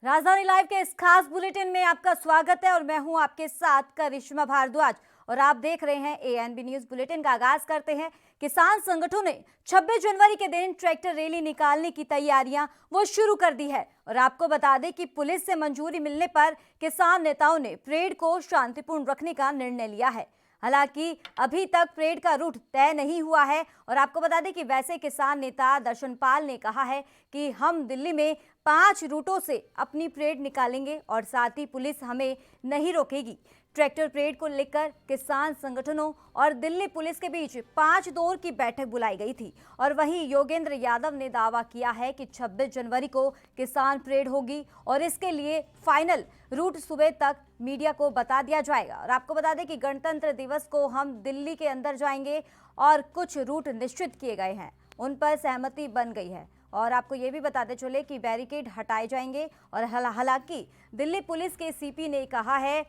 राजधानी लाइव के इस खास बुलेटिन में आपका स्वागत है और मैं हूं आपके साथ करिश्मा भारद्वाज और आप देख रहे हैं एएनबी न्यूज। बुलेटिन का आगाज करते हैं। किसान संगठनों ने 26 जनवरी के दिन ट्रैक्टर रैली निकालने की तैयारियां वो शुरू कर दी है और आपको बता दें कि पुलिस से मंजूरी मिलने पर किसान नेताओं ने परेड को शांतिपूर्ण रखने का निर्णय लिया है। हालांकि अभी तक परेड का रूट तय नहीं हुआ है और आपको बता दें कि वैसे किसान नेता दर्शनपाल ने कहा है कि हम दिल्ली में 5 रूटों से अपनी परेड निकालेंगे और साथ ही पुलिस हमें नहीं रोकेगी। ट्रैक्टर परेड को लेकर किसान संगठनों और दिल्ली पुलिस के बीच 5 दौर की बैठक बुलाई गई थी और वहीं योगेंद्र यादव ने दावा किया है कि 26 जनवरी को किसान परेड होगी और इसके लिए फाइनल रूट सुबह तक मीडिया को बता दिया जाएगा। और आपको बता दें कि गणतंत्र दिवस को हम दिल्ली के अंदर जाएंगे और कुछ रूट निश्चित किए गए हैं, उन पर सहमति बन गई है और आपको ये भी बताते चले कि बैरिकेड हटाए जाएंगे। और हालांकि दिल्ली पुलिस के सीपी ने कहा है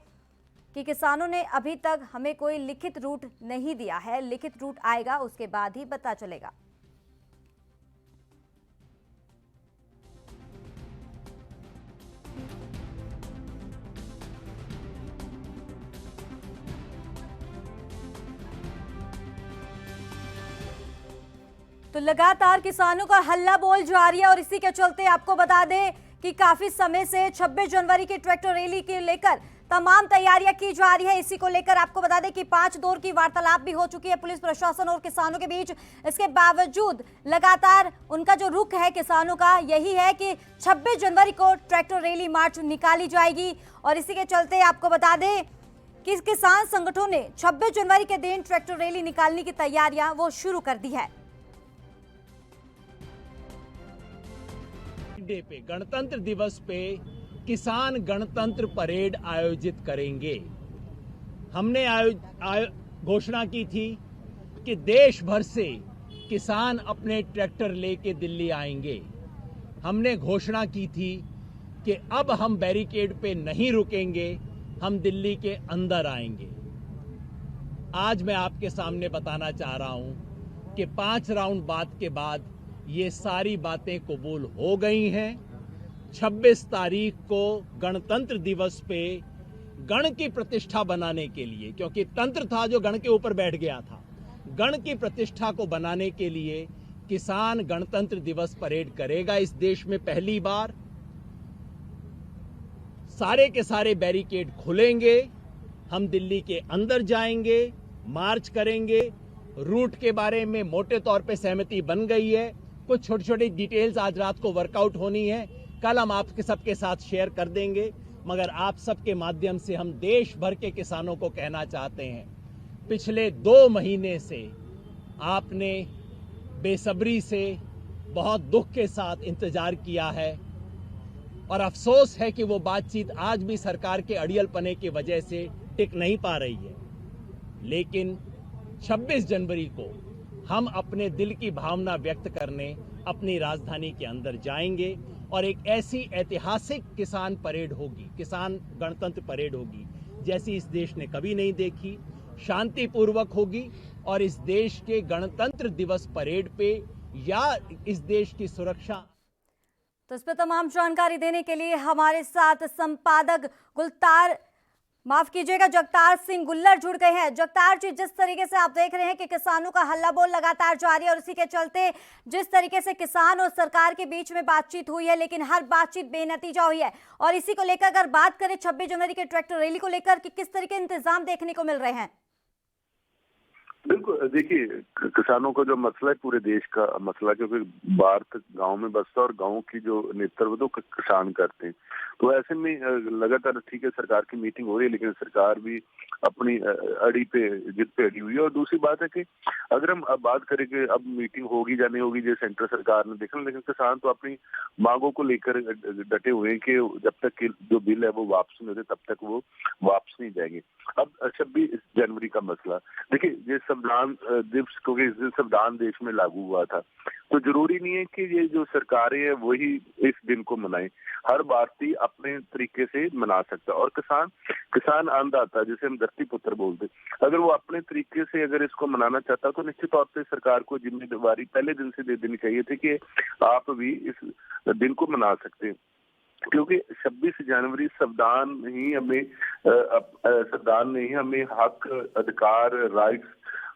कि किसानों ने अभी तक हमें कोई लिखित रूट नहीं दिया है, लिखित रूट आएगा उसके बाद ही पता चलेगा। तो लगातार किसानों का हल्ला बोल जारी है और इसी के चलते आपको बता दें कि काफी समय से 26 जनवरी की ट्रैक्टर रैली के लेकर तमाम तैयारियां की जा रही है। इसी को लेकर आपको बता दें कि 5 दौर की वार्तालाप भी हो चुकी है पुलिस प्रशासन और किसानों के बीच। इसके बावजूद लगातार उनका जो रुख है किसानों का यही है कि 26 जनवरी को ट्रैक्टर रैली मार्च निकाली जाएगी और इसी के चलते आपको बता दें कि किसान संगठनों ने 26 जनवरी के दिन ट्रैक्टर रैली निकालने की तैयारियां वो शुरू कर दी है। डे पे गणतंत्र दिवस पे किसान गणतंत्र परेड आयोजित करेंगे। हमने घोषणा की थी कि देश भर से किसान अपने ट्रैक्टर लेके दिल्ली आएंगे। हमने घोषणा की थी कि अब हम बैरिकेड पे नहीं रुकेंगे, हम दिल्ली के अंदर आएंगे। आज मैं आपके सामने बताना चाह रहा हूं कि 5 राउंड बात के बाद ये सारी बातें कबूल हो गई हैं। 26 तारीख को गणतंत्र दिवस पे गण की प्रतिष्ठा बनाने के लिए, क्योंकि तंत्र था जो गण के ऊपर बैठ गया था, गण की प्रतिष्ठा को बनाने के लिए किसान गणतंत्र दिवस परेड करेगा इस देश में पहली बार। सारे के सारे बैरिकेड खुलेंगे, हम दिल्ली के अंदर जाएंगे, मार्च करेंगे। रूट के बारे में मोटे तौर पे सहमति बन गई है। कुछ छोटी छोटी डिटेल्स आज रात को वर्कआउट होनी है, कल हम आपके सबके साथ शेयर कर देंगे। मगर आप सबके माध्यम से हम देश भर के किसानों को कहना चाहते हैं, पिछले 2 महीने से आपने बेसब्री से, बहुत दुख के साथ इंतजार किया है और अफसोस है कि वो बातचीत आज भी सरकार के अड़ियलपने की वजह से टिक नहीं पा रही है। लेकिन 26 जनवरी को हम अपने दिल की भावना व्यक्त करने अपनी राजधानी के अंदर जाएंगे और एक ऐसी ऐतिहासिक किसान परेड होगी, किसान गणतंत्र परेड होगी जैसी इस देश ने कभी नहीं देखी। शांतिपूर्वक होगी और इस देश के गणतंत्र दिवस परेड पे या इस देश की सुरक्षा। तो इस पर तमाम जानकारी देने के लिए हमारे साथ संपादक जगतार सिंह गुल्लर जुड़ गए हैं। जगतार जी, जिस तरीके से आप देख रहे हैं कि किसानों का हल्ला बोल लगातार जारी है और इसी के चलते जिस तरीके से किसान और सरकार के बीच में बातचीत हुई है, लेकिन हर बातचीत बेनतीजा हुई है और इसी को लेकर अगर बात करें 26 जनवरी के ट्रैक्टर रैली को लेकर कि किस तरह के इंतजाम देखने को मिल रहे हैं। बिल्कुल, देखिए किसानों का जो मसला है पूरे देश का मसला, क्योंकि बाहर तक गांव में बसता और गांव की जो नेतृत्व तो किसान करते हैं। तो ऐसे में लगातार ठीक है सरकार की मीटिंग हो रही है, लेकिन सरकार भी अपनी जिद पे अड़ी हुई है। और दूसरी बात है कि अगर हम अब बात करें कि अब मीटिंग होगी या नहीं होगी, जो सेंट्रल सरकार ने देखा, लेकिन किसान तो अपनी मांगों को लेकर डटे हुए हैं कि जब तक कि जो बिल है वो वापस नहीं होते तब तक वो वापस नहीं जाएंगे। अब 26 जनवरी का मसला देखिए, ये संविधान दिवस, क्योंकि इस दिन संविधान देश में लागू हुआ था, तो जरूरी नहीं है कि ये जो सरकारें हैं वही इस दिन को मनाएं। हर भारतीय अपने तरीके से मना सकता है और किसान अन्नदाता, जिसे हम धरती पुत्र बोलते, अगर वो अपने तरीके से अगर इसको मनाना चाहता तो निश्चित तौर पे सरकार को जिम्मेदारी पहले दिन से दे देनी चाहिए थी कि आप भी इस दिन को मना सकते हैं। क्योंकि 26 जनवरी संविधान ने ही हमें हक, अधिकार, राइट्स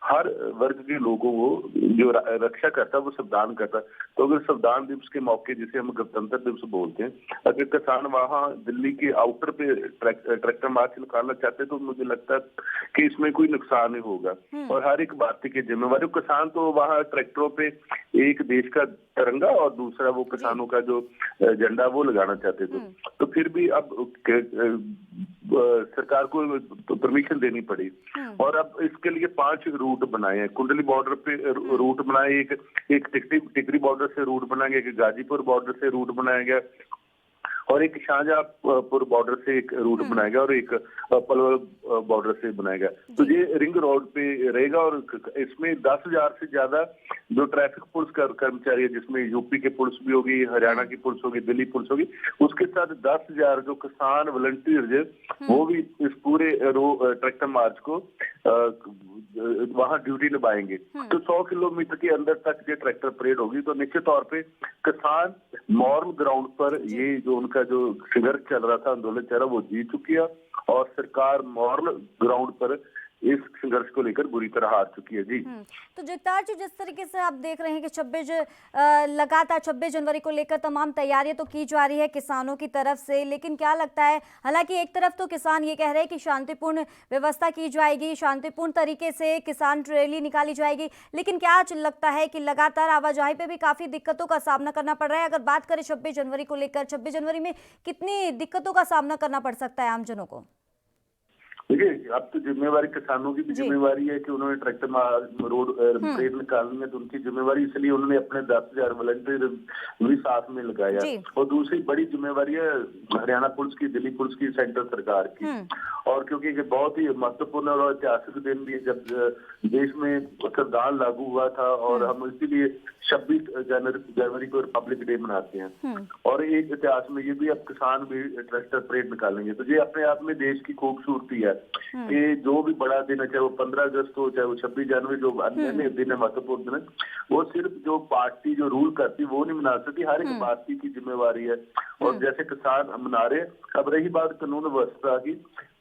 हर वर्ग के लोगों को जो रक्षा करता है वो संविधान करता है। तो अगर संविधान दिवस के मौके, जिसे हम गणतंत्र दिवस बोलते हैं, अगर किसान वहाँ दिल्ली के आउटर पे ट्रैक्टर मार्च निकालना चाहते हैं तो मुझे लगता है कि इसमें कोई नुकसान नहीं होगा और हर एक भारतीय की जिम्मेवारी। किसान तो वहाँ ट्रैक्टरों पे एक देश का तिरंगा और दूसरा वो किसानों का जो झंडा वो लगाना चाहते थे। तो फिर भी अब सरकार को परमिशन देनी पड़ी और अब इसके लिए 5 रूट बनाए हैं। कुंडली बॉर्डर पे रूट बनाए, एक टिकरी बॉर्डर से रूट बनाया गया, एक गाजीपुर बॉर्डर से रूट बनाया गया और एक शाहजहांपुर बॉर्डर से एक रूट बनाया गया और एक पलवल बॉर्डर से बनाया गया। तो ये रिंग रोड पे रहेगा और इसमें 10,000 से ज्यादा जो ट्रैफिक पुलिस कर्मचारी है, जिसमें यूपी के पुलिस भी होगी, हरियाणा की पुलिस होगी, दिल्ली पुलिस होगी, उसके साथ 10,000 जो किसान वॉलंटियर्स वो भी इस पूरे ट्रैक्टर मार्च को वहाँ ड्यूटी निभाएंगे। तो 100 किलोमीटर के अंदर तक ये ट्रैक्टर परेड होगी। तो निश्चित तौर पे किसान मॉरल ग्राउंड पर ये जो उनका जो संघर्ष चल रहा था, आंदोलन चल रहा, वो जीत चुकी है और सरकार मॉरल ग्राउंड पर इस संघर्ष को लेकर बुरी तरह हार चुकी है। जी तो जगतार जी, जिस तरीके से आप देख रहे हैं कि लगातार 26 जनवरी को लेकर तमाम तैयारियां तो की जा रही है किसानों की तरफ से, लेकिन क्या लगता है, हालांकि एक तरफ तो किसान ये कह रहे हैं कि शांतिपूर्ण व्यवस्था की जाएगी, शांतिपूर्ण तरीके से किसान रैली निकाली जाएगी, लेकिन क्या लगता है कि लगातार आवाजाही पे भी काफी दिक्कतों का सामना करना पड़ रहा है? अगर बात करें 26 जनवरी को लेकर, 26 जनवरी में कितनी दिक्कतों का सामना करना पड़ सकता है आमजनों को? देखिए, अब तो जिम्मेवारी किसानों की भी जिम्मेवारी है कि उन्होंने ट्रैक्टर रोड परेड निकालनी है, तो उनकी जिम्मेवारी, इसलिए उन्होंने अपने 10,000 वॉलंटियर भी साथ में लगाया। और दूसरी बड़ी जिम्मेवारी है हरियाणा पुलिस की, दिल्ली पुलिस की, सेंट्रल सरकार की। और क्योंकि ये बहुत ही महत्वपूर्ण और ऐतिहासिक दिन भी है जब देश में संविधान लागू हुआ था और हम इसीलिए 26 जनवरी को रिपब्लिक डे मनाते हैं। और एक इतिहास में ये भी अब किसान भी ट्रैक्टर परेड निकालेंगे। तो ये अपने आप में देश की खूबसूरती है कि जो भी बड़ा दिन है, चाहे वो 15 अगस्त हो, चाहे वो 26 जनवरी, जो अन्य दिन है, महत्वपूर्ण दिन है, वो सिर्फ जो पार्टी जो रूल करती वो नहीं मना सकती, हर एक पार्टी की जिम्मेवारी है। और जैसे किसान मना रहे। अब रही बात कानून व्यवस्था की,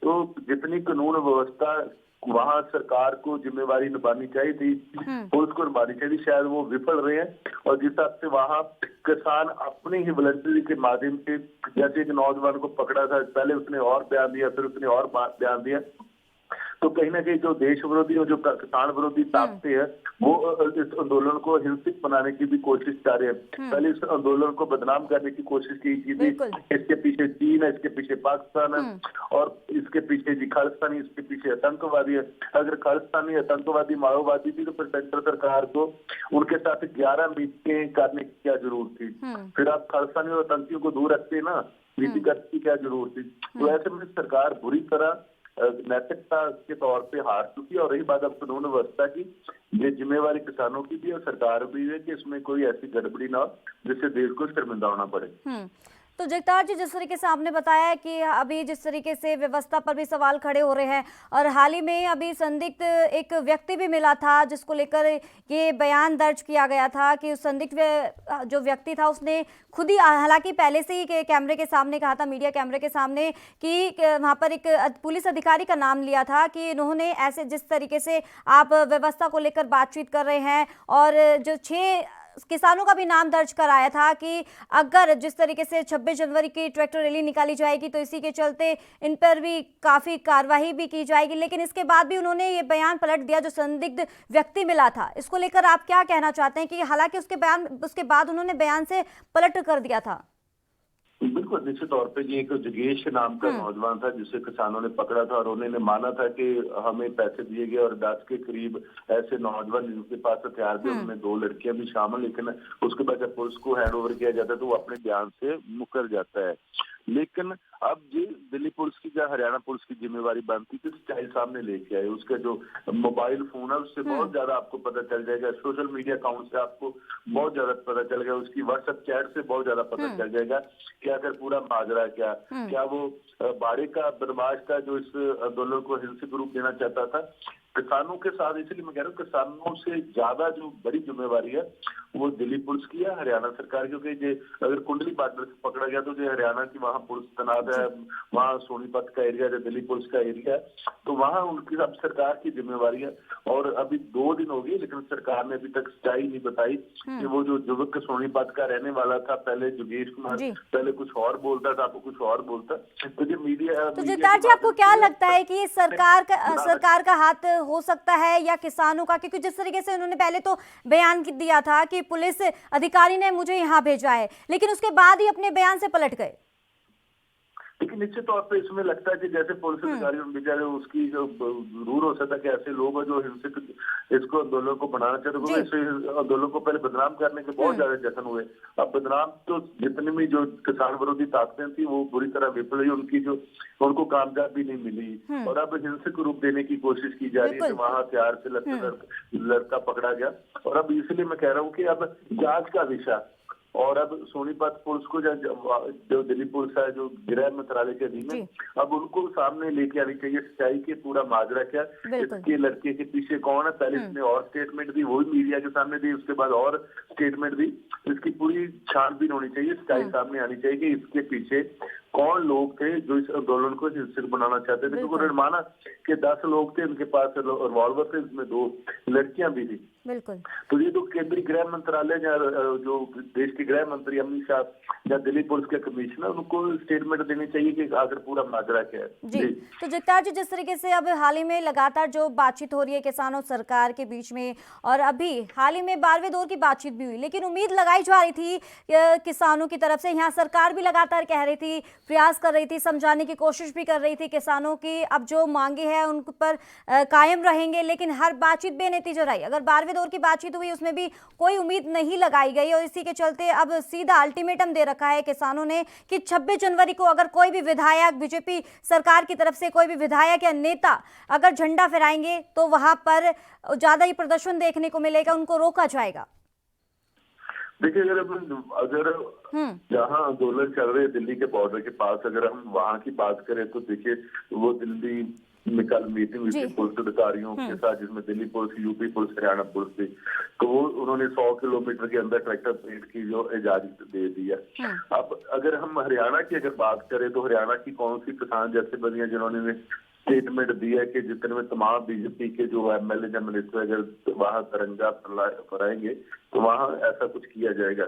तो जितनी कानून व्यवस्था वहाँ सरकार को जिम्मेवारी निभानी चाहिए थी, पुलिस को निभानी चाहिए, शायद वो विफल रहे हैं। और जिस हिसाब से वहाँ किसान अपनी ही वॉलंटरी के माध्यम से, जैसे एक नौजवान को पकड़ा था, पहले उसने और बयान दिया, फिर उसने और बयान दिया, तो कहीं ना कहीं जो देश विरोधी और जो किसान विरोधी ताकतें हैं वो इस आंदोलन को हिंसक बनाने की भी कोशिश कर रहे हैं। पहले इस आंदोलन को बदनाम करने की कोशिश की थी, इसके पीछे चीन है, इसके पीछे पाकिस्तान है और इसके पीछे जी खालिस्तानी, इसके पीछे आतंकवादी है। अगर खालिस्तानी, आतंकवादी, माओवादी थी तो फिर सेंट्रल सरकार को उनके साथ 11 मीटिंग करने की क्या जरूरत थी? फिर आप खालिस्तानी और आतंकियों को दूर रखते ना, मीटिंग करने की क्या जरूरत थी? तो ऐसे में सरकार बुरी तरह नैतिकता के तौर पे हार चुकी है। और रही बात अब कानून व्यवस्था की, ये जिम्मेवारी किसानों की भी और सरकार भी है कि इसमें कोई ऐसी गड़बड़ी ना हो जिससे देश को शर्मिंदा होना पड़े। तो जगतार जी, जिस तरीके से आपने बताया कि अभी जिस तरीके से व्यवस्था पर भी सवाल खड़े हो रहे हैं और हाल ही में अभी संदिग्ध एक व्यक्ति भी मिला था जिसको लेकर ये बयान दर्ज किया गया था कि उस संदिग्ध जो व्यक्ति था उसने खुद ही, हालांकि पहले से ही कैमरे के सामने कहा था, मीडिया कैमरे के सामने, कि वहाँ पर एक पुलिस अधिकारी का नाम लिया था कि इन्होंने ऐसे, जिस तरीके से आप व्यवस्था को लेकर बातचीत कर रहे हैं और जो 6 किसानों का भी नाम दर्ज कराया था कि अगर जिस तरीके से 26 जनवरी की ट्रैक्टर रैली निकाली जाएगी तो इसी के चलते इन पर भी काफी कार्रवाई भी की जाएगी, लेकिन इसके बाद भी उन्होंने ये बयान पलट दिया जो संदिग्ध व्यक्ति मिला था। इसको लेकर आप क्या कहना चाहते हैं कि हालांकि उसके बाद उन्होंने बयान से पलट कर दिया था? बिल्कुल, निश्चित तौर पे ये एक जगेश नाम का नौजवान था जिसे किसानों ने पकड़ा था और उन्होंने माना था कि हमें पैसे दिए गए और 10 के करीब ऐसे नौजवान जिनके पास हथियार थे, उनमें 2 लड़कियां भी शामिल, लेकिन उसके बाद जब पुलिस को हैंड ओवर किया जाता है तो वो अपने बयान से मुकर जाता है। लेकिन अब ये दिल्ली पुलिस की या हरियाणा पुलिस की जिम्मेवारी बनती थी, सच्चाई सामने लेके आए। उसका जो मोबाइल फोन है उससे बहुत ज्यादा आपको पता चल जाएगा, सोशल मीडिया अकाउंट से आपको बहुत ज्यादा पता चल गया, उसकी व्हाट्सएप चैट से बहुत ज्यादा पता चल जाएगा क्या कर पूरा माजरा क्या वो भाड़े का बदमाश था जो इस आंदोलन को हिंसक रूप देना चाहता था, किसानों के साथ, इसलिए मैं कह रहा हूँ किसानों से ज्यादा जो बड़ी जिम्मेवारी है वो दिल्ली पुलिस की है, हरियाणा सरकार की, क्योंकि जो अगर कुंडली बॉर्डर से पकड़ा गया तो जो हरियाणा की वहाँ पुलिस तैनात है, वहाँ सोनीपत का एरिया जो दिल्ली पुलिस का एरिया है, तो वहाँ उनकी अब सरकार की जिम्मेवारी है। और अभी 2 दिन हो गए लेकिन सरकार ने अभी तक सच्चाई नहीं बताई कि वो जो युवक सोनीपत का रहने वाला था, पहले योगेश कुमार, पहले कुछ और बोलता था, आपको कुछ और बोलता। तो जो मीडिया, तो जगतार जी, आपको क्या लगता है कि ये सरकार का हाथ हो सकता है या किसानों का? क्योंकि जिस तरीके से उन्होंने पहले तो बयान दिया था कि पुलिस अधिकारी ने मुझे यहाँ भेजा है, लेकिन उसके बाद ही अपने बयान से पलट गए। लेकिन निश्चित तौर पे इसमें लगता है कि जैसे पुलिस अधिकारी बेचारे, उसकी जो जरूर हो सकता है कि ऐसे लोग हैं जो हिंसक इसको आंदोलन को बनाना चाहते, क्योंकि इस आंदोलन को पहले बदनाम करने के बहुत ज्यादा जतन हुए। अब बदनाम तो जितनी भी जो किसान विरोधी ताकतें थी वो बुरी तरह विफल हुई, उनकी जो उनको कामयाबी नहीं मिली, और अब हिंसक रूप देने की कोशिश की जा रही है। वहाँ हथियार से लड़का पकड़ा गया, और अब इसलिए मैं कह रहा हूँ कि अब जांच का विषय, और अब सोनीपत पुलिस को जो दिल्ली पुलिस है जो गृह मंत्रालय के अधीन है, अब उनको सामने लेके आनी चाहिए सच्चाई के पूरा माजरा क्या, इसके लड़के के पीछे कौन है। पहले इसने और स्टेटमेंट दी, वही मीडिया के सामने दी, उसके बाद और स्टेटमेंट दी। इसकी पूरी छानबीन होनी चाहिए, सच्चाई सामने आनी चाहिए कि इसके पीछे कौन लोग थे जो इस आंदोलन को हिंसक बनाना चाहते थे। क्योंकि उन्होंने माना कि 10 लोग थे, उनके पास रिवॉल्वर थे, इसमें 2 लड़कियां भी थी। बिल्कुल। तो ये तो केंद्रीय गृह मंत्रालय या जो देश के गृह मंत्री अमित शाह या दिल्ली पुलिस के कमिश्नर, उनको स्टेटमेंट देनी चाहिए कि आखिर पूरा माजरा क्या है। जी। तो जगतार जी, जिस तरीके से अब हाल ही में लगातार जो बातचीत हो रही है किसानों सरकार के बीच में, और अभी हाल ही में 12वें दौर की बातचीत भी हुई, लेकिन उम्मीद लगाई जा रही थी किसानों की तरफ से, यहाँ सरकार भी लगातार कह रही थी, प्रयास कर रही थी, समझाने की कोशिश भी कर रही थी किसानों की अब जो मांगे हैं उन पर कायम रहेंगे, लेकिन हर बातचीत बेनतीजा रही। अगर 12वें दौर की बातचीत हुई उसमें भी कोई उम्मीद नहीं लगाई गई, और इसी के चलते अब सीधा अल्टीमेटम दे रखा है किसानों ने कि 26 जनवरी को अगर कोई भी विधायक, बीजेपी सरकार की तरफ से कोई भी विधायक या नेता अगर झंडा फहराएंगे तो वहां पर ज्यादा ही प्रदर्शन देखने को मिलेगा, उनको रोका जाएगा। देखिए, अगर जहाँ आंदोलन चल रहे दिल्ली के बॉर्डर के पास, अगर हम वहाँ की बात करें तो देखिए वो दिल्ली में कल मीटिंग हुई थी पुलिस अधिकारियों के साथ, जिसमें Delhi police, UP police, Haryana police थी। तो वो उन्होंने 100 किलोमीटर के अंदर ट्रैक्टर परेड की जो इजाजत दे दी है। अब अगर हम हरियाणा की अगर बात करें तो हरियाणा की कौन सी किसान जथेबंदियां जिन्होंने स्टेटमेंट दिया है कि जितने में तमाम बीजेपी के जो एमएलए या मिनिस्टर अगर वहां तिरंगा फहराएंगे तो वहां ऐसा कुछ किया जाएगा।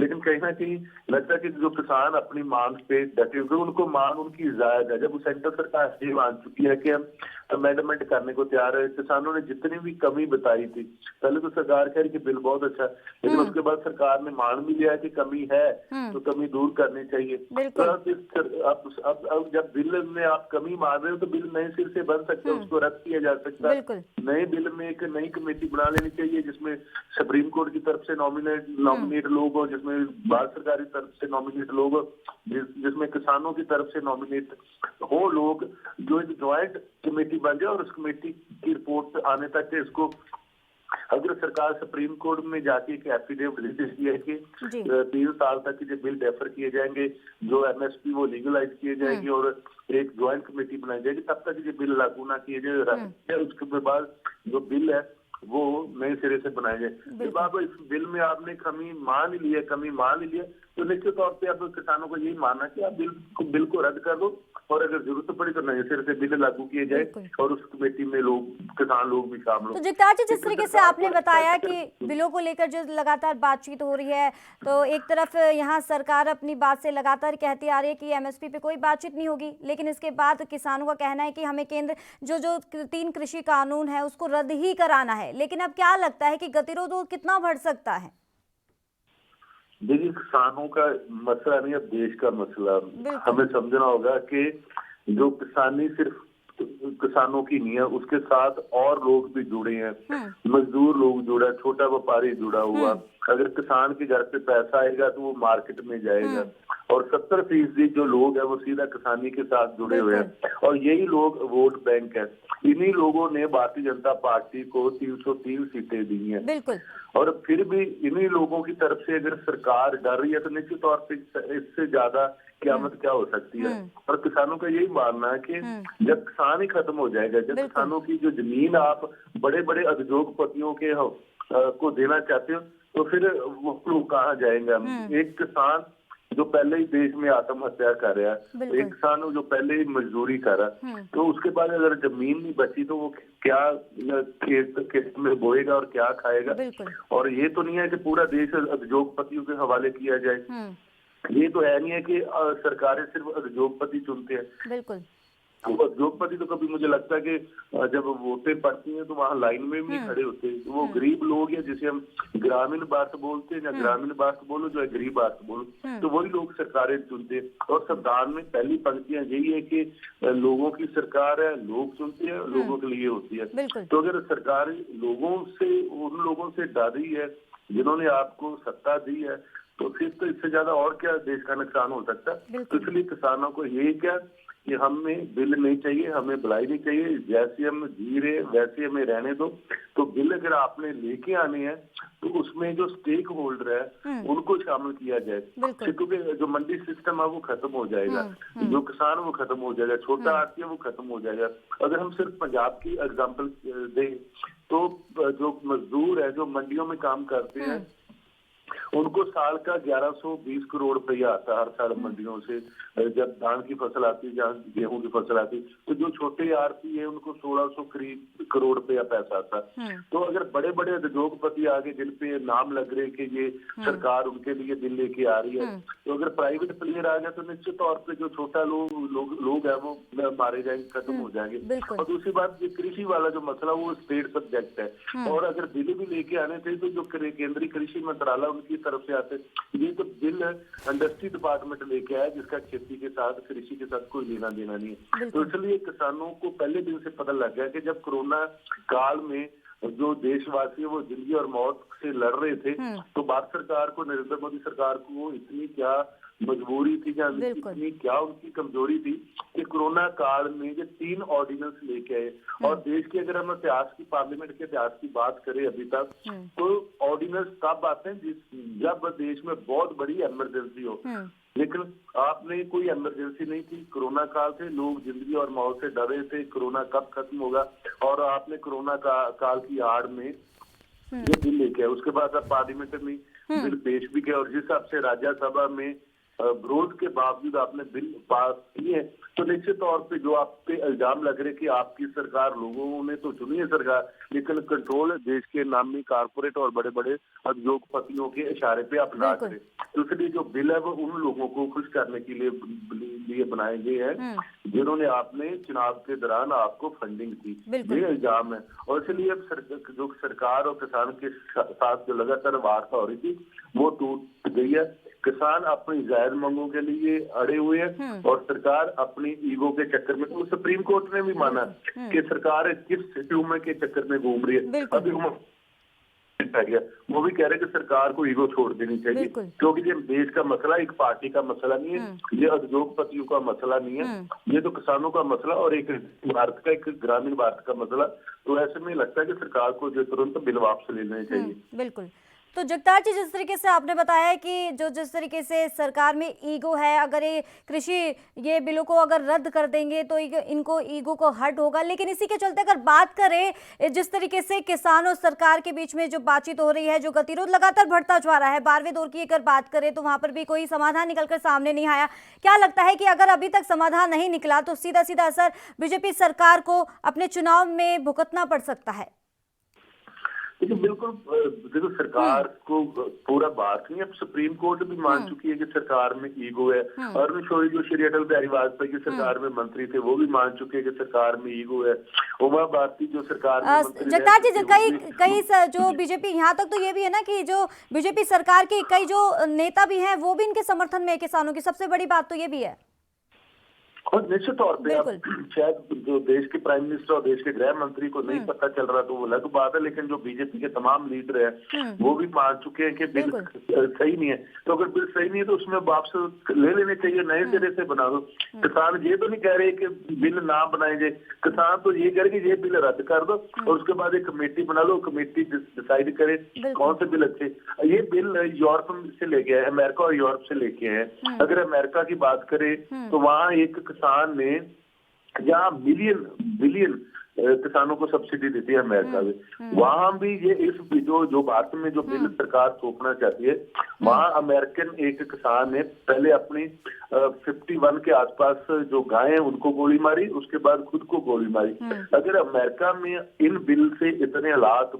लेकिन कहीं ना कहीं लगता है कि जो किसान अपनी मांग पे डटे हुए, उनको मांग उनकी जायज है। जब सेंट्रल सरकार ये मान चुकी है कि हम अमेंडमेंट करने को तैयार है, किसानों ने जितनी भी कमी बताई थी, पहले तो सरकार कह रही कि बिल बहुत अच्छा है, लेकिन उसके बाद सरकार ने मान भी लिया कि कमी है तो कमी दूर करनी चाहिए। तो अब जब बिल में आप कमी मान रहे हो तो बिल नए सिर से बन सकता है, उसको रद्द किया जा सकता है। नए बिल में एक नई कमेटी बना लेनी चाहिए जिसमें सुप्रीम कोर्ट की तरफ से नॉमिनेट लोग हो, जिसमें भारत सरकार की तरफ से नॉमिनेट लोग हो, जिसमें किसानों की तरफ से नॉमिनेट हो लोग, जो एक ज्वाइंट कमेटी बन जाए और उस कमेटी की रिपोर्ट आने तक इसको, अगर सरकार सुप्रीम कोर्ट में जाके एक एफिडेविट लिखती है कि 3 साल तक जो बिल डेफर किए जाएंगे, जो एमएसपी वो लीगलाइज किए जाएंगे और एक ज्वाइंट कमेटी बनाई जाएगी, तब तक ये बिल लागू ना किए जाए। उसके बाद जो बिल है वो नए सिरे से बनाए जाए। जब आप इस बिल में आपने कमी मान ली है तो निश्चित तौर पे अब किसानों को यही मानना कि आप बिल को रद्द कर दो, और अगर जरूरत पड़ी तो नए सिरे से बिल लागू किए जाए और उस कमेटी में किसान लोग भी शामिल हो। तो जगतार जी, जिस तरीके से आपने बताया कि बिलों को लेकर जो लगातार बातचीत हो रही है, तो एक तरफ यहाँ सरकार अपनी बात से लगातार कहती आ रही है कि एमएसपी पे कोई बातचीत नहीं होगी, लेकिन इसके बाद किसानों का कहना है कि हमें केंद्र जो 3 कृषि कानून है उसको रद्द ही कराना है। लेकिन अब क्या लगता है कि गतिरोध कितना बढ़ सकता है? देखिए, किसानों का मसला नहीं, अब देश का मसला। हमें समझना होगा कि जो किसानी सिर्फ किसानों की नहीं है, उसके साथ और लोग भी जुड़े हैं, मजदूर लोग जुड़ा, छोटा व्यापारी जुड़ा हुआ, अगर किसान के घर पे पैसा आएगा तो वो मार्केट में जाएगा, और 70% जो लोग हैं वो सीधा किसानी के साथ जुड़े हुए हैं, और यही लोग वोट बैंक है। इन्हीं लोगों ने भारतीय जनता पार्टी को 303 सीटें दी हैं, बिल्कुल। और फिर भी इन्हीं लोगों की तरफ से अगर सरकार डर रही है तो निश्चित तौर पे इससे ज्यादा क़यामत क्या हो सकती है। और किसानों का यही मानना है कि जब किसान ही खत्म हो जाएगा, जब किसानों की जो जमीन आप बड़े बड़े उद्योगपतियों के को देना चाहते हो, तो फिर वो लोग कहाँ जाएंगे। एक किसान जो पहले ही देश में आत्महत्या कर रहा है, एक किसान जो पहले ही मजदूरी कर रहा है, तो उसके बाद अगर जमीन नहीं बची तो वो क्या खेत में बोएगा और क्या खाएगा। और ये तो नहीं है कि पूरा देश उद्योगपतियों के हवाले किया जाए। ये तो है नहीं है कि सरकारें सिर्फ उद्योगपति चुनते हैं। बिल्कुल। उद्योगपति तो कभी मुझे लगता है कि जब वोटें पड़ती हैं तो वहाँ लाइन में भी नहीं खड़े होते। वो गरीब लोग हैं, जिसे हम ग्रामीण भारत बोलते हैं, या ग्रामीण भारत बोलो जो है गरीब भारत बोलो, तो वही लोग सरकारें चुनते हैं। और संविधान में पहली पंक्तियां यही है कि लोगों की सरकार है, लोग चुनते हैं, लोगों के लिए होती है। तो अगर सरकार लोगों से, उन लोगों से डर रही है जिन्होंने आपको सत्ता दी है, तो फिर तो इससे ज्यादा और क्या देश का नुकसान हो सकता है। तो इसलिए किसानों को यही क्या कि हमें बिल नहीं चाहिए, हमें बुलाई नहीं चाहिए, जैसे हम जी रहे वैसे हमें रहने दो। तो बिल अगर आपने लेके आने हैं तो उसमें जो स्टेक होल्डर है उनको शामिल किया जाए, क्योंकि जो मंडी सिस्टम है वो खत्म हो जाएगा, जो किसान वो खत्म हो जाएगा, छोटा आड़ती है वो खत्म हो जाएगा। अगर हम सिर्फ पंजाब की एग्जाम्पल दें तो जो मजदूर है जो मंडियों में काम करते हैं उनको साल का 1120 करोड़ रुपया आता है हर साल मंडियों से। जब धान की फसल आती है, जहाँ गेहूं की फसल आती है, तो जो छोटे आड़ती है उनको 1600 करोड़ रुपया पैसा आता है। तो अगर बड़े बड़े उद्योगपति आगे जिन पे नाम लग रहे कि ये सरकार उनके लिए बिल लेके आ रही है, तो अगर प्राइवेट प्लेयर आ गया तो निश्चित तौर पे जो छोटा लोग है वो मारे जाएंगे, खत्म हो जाएंगे। और दूसरी बात, ये कृषि वाला जो मसला वो स्टेट सब्जेक्ट है, और अगर बिल भी लेके आने थे तो जो केंद्रीय कृषि मंत्रालय की तरफ से आते, ये तो बिल इंडस्ट्री डिपार्टमेंट लेके आया जिसका खेती के साथ, कृषि के साथ कोई लेना देना नहीं है। तो इसलिए किसानों को पहले दिन से पता लग गया कि जब कोरोना काल में जो देशवासी वो जिंदगी और मौत से लड़ रहे थे, तो भारत सरकार को, नरेंद्र मोदी सरकार को इतनी क्या मजबूरी थी या इतनी क्या उनकी कमजोरी थी कि कोरोना काल में ये 3 ऑर्डिनेंस लेके आए। और देश के अगर हम इतिहास की, पार्लियामेंट के इतिहास की बात करें अभी तक, तो ऑर्डिनेंस तब आते हैं जब देश में बहुत बड़ी इमरजेंसी हो। लेकिन आपने कोई इमरजेंसी नहीं थी, कोरोना काल थे, लोग जिंदगी और मौत से डर रहे थे, कोरोना कब खत्म होगा, और आपने कोरोना काल की आड़ में ये बिल लेके आए। उसके बाद अब पार्लियामेंट में बिल पेश भी किया, और जिस हिसाब से राज्यसभा में विरोध के बावजूद आपने बिल पास किए, तो निश्चित तौर पे जो आप पे इल्जाम लग रहे कि आपकी सरकार, लोगों ने तो चुनी है सरकार, लेकिन कंट्रोल देश के नामी कारपोरेट और बड़े बड़े उद्योगपतियों के इशारे पे आप ना करें। तो इसलिए जो बिल है वो उन लोगों को खुश करने के लिए बनाए गए हैं जिन्होंने आपने चुनाव के दौरान आपको फंडिंग की, ये इल्जाम है। और इसलिए अब जो सरकार और किसान के साथ जो लगातार वार्ता हो रही थी वो टूट गई है। किसान अपनी जायज मांगों के लिए अड़े हुए हैं, और सरकार अपनी ईगो के चक्कर में, तो सुप्रीम कोर्ट ने भी माना कि सरकार किस ट्यूमर के चक्कर में घूम रही है। अभी वो भी कह रहे हैं कि सरकार को ईगो छोड़ देनी चाहिए, क्योंकि ये देश का मसला एक पार्टी का मसला नहीं है, ये उद्योगपतियों का मसला नहीं है, ये तो किसानों का मसला और एक भारत का, एक ग्रामीण भारत का मसला। तो ऐसे में लगता है कि सरकार को जो तुरंत बिल वापस ले लेने चाहिए। बिल्कुल। तो जगतार जी, जिस तरीके से आपने बताया कि जिस तरीके से सरकार में ईगो है, अगर ये कृषि ये बिलों को अगर रद्द कर देंगे तो इनको ईगो को हर्ट होगा, लेकिन इसी के चलते अगर बात करें जिस तरीके से किसान और सरकार के बीच में जो बातचीत हो रही है, जो गतिरोध लगातार बढ़ता जा रहा है, 12वें दौर की अगर बात करें तो वहां पर भी कोई समाधान निकलकर सामने नहीं आया। क्या लगता है कि अगर अभी तक समाधान नहीं निकला तो सीधा सीधा असर बीजेपी सरकार को अपने चुनाव में भुगतना पड़ सकता है? देखिए, बिल्कुल, देखो सरकार को पूरा बात नहीं, अब सुप्रीम कोर्ट भी मान चुकी है कि सरकार में ईगो है। अरुण शौरी जो श्री अटल बिहारी वाजपेयी की सरकार में मंत्री थे वो भी मान चुके हैं कि सरकार में ईगो है। उमा भारती जो सरकार में मंत्री, जगतार जी, कई जो बीजेपी, यहाँ तक तो ये भी है ना कि जो बीजेपी सरकार के कई जो नेता भी हैं वो भी इनके समर्थन में है किसानों की, सबसे बड़ी बात तो ये भी है। और निश्चित तौर पे अब बिल्कुल। शायद जो देश के प्राइम मिनिस्टर और देश के गृह मंत्री को नहीं पता चल रहा तो वो अलग बात है, लेकिन जो बीजेपी के तमाम लीडर हैं वो भी मान चुके हैं कि बिल सही नहीं है। तो अगर बिल सही नहीं है तो उसमें वापस ले लेने चाहिए, नए सिरे से बना दो। किसान ये तो नहीं कह रहे कि बिल ना बनाएंगे, किसान तो ये कह रहे कि ये बिल रद्द कर दो और उसके बाद एक कमेटी बना लो, कमेटी डिसाइड करे कौन से बिल अच्छे। ये बिल यूरोप से लेके आए, अमेरिका और यूरोप से लेके आए। अगर अमेरिका की बात करें तो वहाँ एक किसान ने जहाँ बिलियन किसानों को सब्सिडी देती है अमेरिका में, वहां भी ये इस जो भारत में जो बिल सरकार थोपना चाहती है, वहाँ अमेरिकन एक किसान ने पहले अपनी 51 के आसपास जो गायें उनको गोली मारी, उसके बाद खुद को गोली मारी। अगर अमेरिका में इन बिल से इतने हालात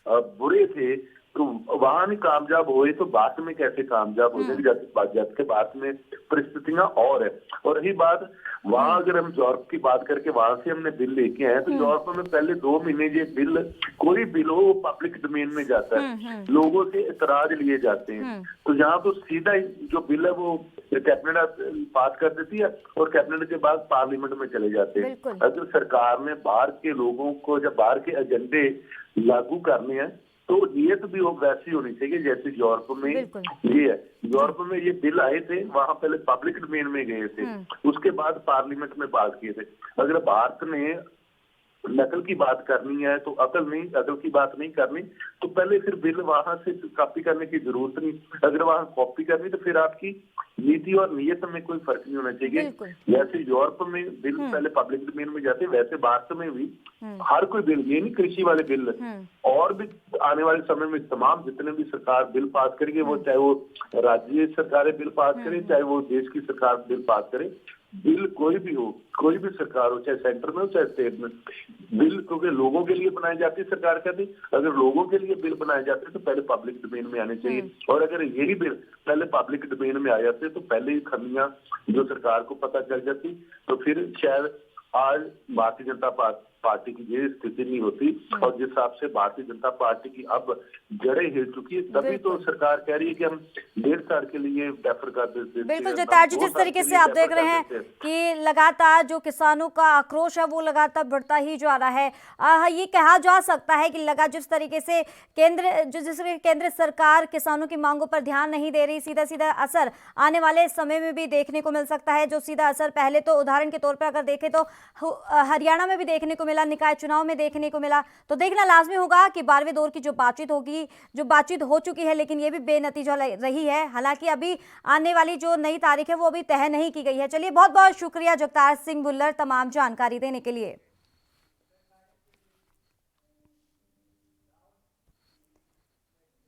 बुरे थे तो वहां नहीं कामयाब हुए तो भारत में कैसे कामयाब हो जाएगी, जबकि भारत में परिस्थितियां और है। और रही बात वहां, अगर हम यूरोप की बात करके वहां से हमने बिल लेके आए तो यूरोप में पहले 2 महीने ये बिल, कोई बिल हो वो पब्लिक डोमेन में जाता है, लोगों से इतराज लिए जाते हैं। तो यहाँ तो सीधा जो बिल है वो कैबिनेट पास कर देती है और कैबिनेट के बाद पार्लियामेंट में चले जाते हैं। अगर सरकार ने बाहर के लोगों को जब बाहर के एजेंडे लागू करने हैं तो नीयत भी वैसी होनी चाहिए जैसे यूरोप में ये है। यूरोप में ये बिल आए थे, वहां पहले पब्लिक डोमेन में गए थे, उसके बाद पार्लियामेंट में बात किए थे। अगर भारत ने नकल की बात करनी है तो अकल की बात नहीं करनी तो पहले फिर बिल वहां से कॉपी करने की जरूरत नहीं। अगर वहां कॉपी करनी तो फिर आपकी नीति और नीयत में कोई फर्क नहीं होना चाहिए। जैसे यूरोप में बिल पहले पब्लिक डोमेन में जाते, वैसे भारत में भी हर कोई बिल, ये नहीं कृषि वाले बिल, और भी आने वाले समय में तमाम जितने भी सरकार बिल पास करेगी, वो चाहे वो राज्य सरकारें बिल पास करें चाहे वो देश की सरकार बिल पास करे, बिल कोई भी हो, कोई भी सरकार हो, चाहे सेंटर में हो चाहे स्टेट में, बिल क्योंकि लोगों के लिए बनाई जाती है सरकार कहती, अगर लोगों के लिए बिल बनाए जाते हैं तो पहले पब्लिक डोमेन में आने चाहिए। और अगर यही बिल पहले पब्लिक डोमेन में आ जाते तो पहले ही खामियां जो सरकार को पता चल जाती तो फिर शायद आज भारतीय जनता पार्टी की ये स्थिति नहीं होती। और जिस हिसाब से भारतीय जनता पार्टी की अब जड़ें हिल चुकी है, तभी तो सरकार कह रही है कि हम 1.5 साल के लिए डेफर कर देते हैं। बिल्कुल जयताज जी, जिस तरीके से आप देख रहे हैं कि लगातार जो किसानों का आक्रोश है वो लगातार बढ़ता ही जा रहा है। ये कहा जा सकता है कि जिस तरीके से केंद्र सरकार किसानों की मांगों पर ध्यान नहीं दे रही, सीधा सीधा असर आने वाले समय में भी देखने को मिल सकता है। जो सीधा असर पहले तो उदाहरण के तौर पर अगर देखें तो हरियाणा में भी देखने को मिला, निकाय चुनाव में देखने को मिला। तो देखना लाजमी होगा कि 12वें दौर की जो बातचीत हो चुकी है लेकिन ये भी बेनतीजा रही है। हालांकि अभी आने वाली जो नई तारीख है वो अभी तय नहीं की गई है। चलिए, बहुत बहुत शुक्रिया जगतार सिंह भुल्लर तमाम जानकारी देने के लिए।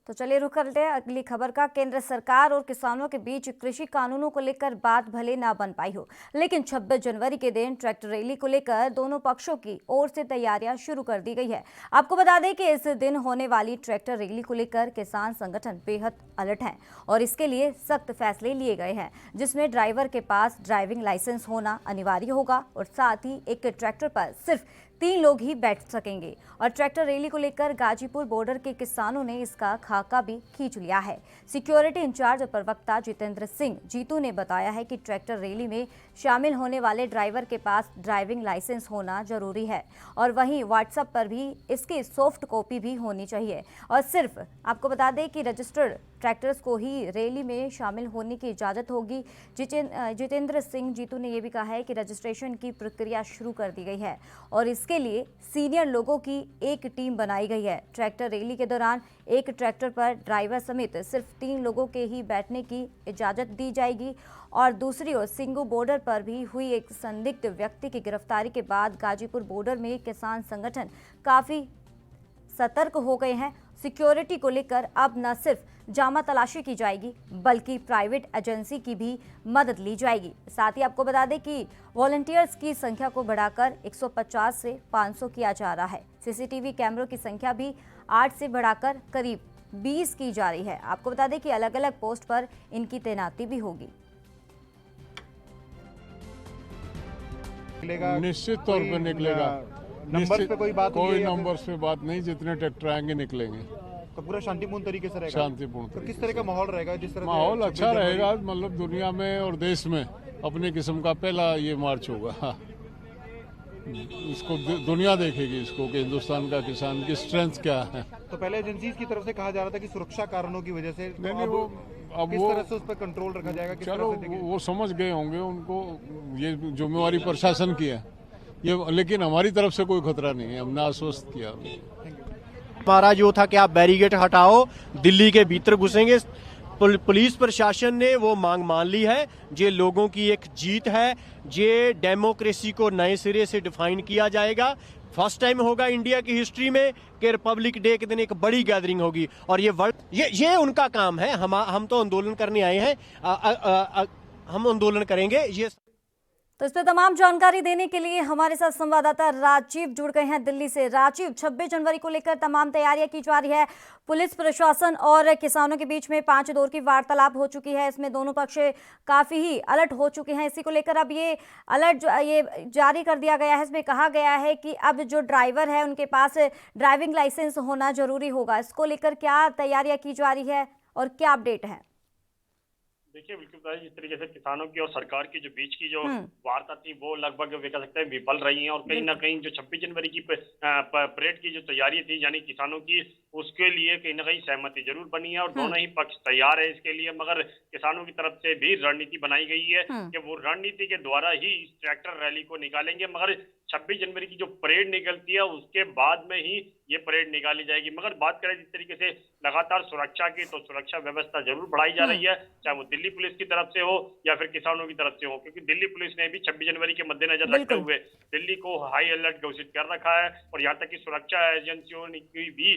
तो चलिए रुक करते हैं अगली खबर का। केंद्र सरकार और किसानों के बीच कृषि कानूनों को लेकर बात भले ना बन पाई हो, लेकिन 26 जनवरी के दिन ट्रैक्टर रैली को लेकर दोनों पक्षों की ओर से तैयारियां शुरू कर दी गई है। आपको बता दें कि इस दिन होने वाली ट्रैक्टर रैली को लेकर किसान संगठन बेहद अलर्ट हैं और इसके लिए सख्त फैसले लिए गए हैं, जिसमें ड्राइवर के पास ड्राइविंग लाइसेंस होना अनिवार्य होगा और साथ ही एक ट्रैक्टर पर सिर्फ 3 लोग ही बैठ सकेंगे। और ट्रैक्टर रैली को लेकर गाजीपुर बॉर्डर के किसानों ने इसका खाका भी खींच लिया है। सिक्योरिटी इंचार्ज और प्रवक्ता जितेंद्र सिंह जीतू ने बताया है कि ट्रैक्टर रैली में शामिल होने वाले ड्राइवर के पास ड्राइविंग लाइसेंस होना जरूरी है और वहीं व्हाट्सएप पर भी इसकी सॉफ्ट कॉपी भी होनी चाहिए। और सिर्फ आपको बता दें कि रजिस्टर्ड ट्रैक्टर्स को ही रैली में शामिल होने की इजाज़त होगी। जितेंद्र सिंह जीतू ने यह भी कहा है कि रजिस्ट्रेशन की प्रक्रिया शुरू कर दी गई है और इसके लिए सीनियर लोगों की एक टीम बनाई गई है। ट्रैक्टर रैली के दौरान एक ट्रैक्टर पर ड्राइवर समेत सिर्फ 3 लोगों के ही बैठने की इजाज़त दी जाएगी। और दूसरी ओर सिंगू बॉर्डर पर भी हुई एक संदिग्ध व्यक्ति की गिरफ्तारी के बाद गाजीपुर बॉर्डर में किसान संगठन काफ़ी सतर्क हो गए हैं। सिक्योरिटी को लेकर अब न सिर्फ जामा तलाशी की जाएगी बल्कि प्राइवेट एजेंसी की भी मदद ली जाएगी। साथ ही आपको बता दें कि वॉलंटियर्स की संख्या को बढ़ाकर 150 से 500 किया जा रहा है। सीसीटीवी कैमरों की संख्या भी 8 से बढ़ाकर करीब 20 की जा रही है। आपको बता दें कि अलग अलग पोस्ट पर इनकी तैनाती भी होगी। निश्चित तौर पर निकलेगा। नंबर पे कोई नंबर पे बात नहीं, जितने ट्रैक्टर आएंगे निकलेंगे। तो पूरा शांतिपूर्ण तरीके से रहेगा। शांतिपूर्ण तो किस तरह का माहौल रहेगा? जिस तरह माहौल अच्छा रहेगा, मतलब दुनिया में और देश में अपने किस्म का पहला ये मार्च होगा। इसको दुनिया देखेगी इसको कि हिंदुस्तान का किसान की स्ट्रेंथ क्या है। तो पहले एजेंसीज की तरफ से कहा जा रहा था कि सुरक्षा कारणों की वजह से, तो नहीं, अब किस वो तरह से उस पर कंट्रोल रखा जाएगा, किस चलो तरह से देखेंगे? वो समझ गए होंगे, उनको ये जिम्मेवारी प्रशासन की है ये, लेकिन हमारी तरफ से कोई खतरा नहीं है, हमने आश्वस्त किया। हमारा जो था कि आप बैरिकेड हटाओ, दिल्ली के भीतर घुसेंगे। पुलिस प्रशासन ने वो मांग मान ली है। ये लोगों की एक जीत है। ये डेमोक्रेसी को नए सिरे से डिफाइन किया जाएगा। फर्स्ट टाइम होगा इंडिया की हिस्ट्री में कि रिपब्लिक डे के दिन एक बड़ी गैदरिंग होगी, और ये उनका काम है। हम तो आंदोलन करने आए हैं, हम आंदोलन करेंगे। ये तो इस पर तमाम जानकारी देने के लिए हमारे साथ संवाददाता राजीव जुड़ गए हैं दिल्ली से। राजीव, 26 जनवरी को लेकर तमाम तैयारियां की जा रही है। पुलिस प्रशासन और किसानों के बीच में 5 दौर की वार्तालाप हो चुकी है। इसमें दोनों पक्ष काफी ही अलर्ट हो चुके हैं। इसी को लेकर अब ये अलर्ट ये जारी कर दिया गया है। इसमें कहा गया है कि अब जो ड्राइवर है उनके पास ड्राइविंग लाइसेंस होना जरूरी होगा। इसको लेकर क्या तैयारियां की जा रही है और क्या अपडेट है? देखिए, बिल्कुल जिस तरीके से किसानों की और सरकार के जो बीच की जो वार्ता थी वो लगभग वे कह सकते हैं विफल रही है, और कहीं ना कहीं जो 26 जनवरी की परेड की जो तैयारी थी यानी किसानों की, उसके लिए कहीं ना कहीं सहमति जरूर बनी है और दोनों ही पक्ष तैयार है इसके लिए। मगर किसानों की तरफ से भी रणनीति बनाई गई है कि वो रणनीति के द्वारा ही इस ट्रैक्टर रैली को निकालेंगे। मगर 26 जनवरी की जो परेड निकलती है उसके बाद में ही ये परेड निकाली जाएगी। मगर बात करें जिस तरीके से लगातार सुरक्षा की, तो सुरक्षा व्यवस्था जरूर बढ़ाई जा रही है, चाहे वो दिल्ली पुलिस की तरफ से हो या फिर किसानों की तरफ से हो, क्योंकि दिल्ली पुलिस ने भी 26 जनवरी के मद्देनजर रखते हुए दिल्ली को हाई अलर्ट घोषित कर रखा है, और यहाँ तक कि सुरक्षा एजेंसियों की भी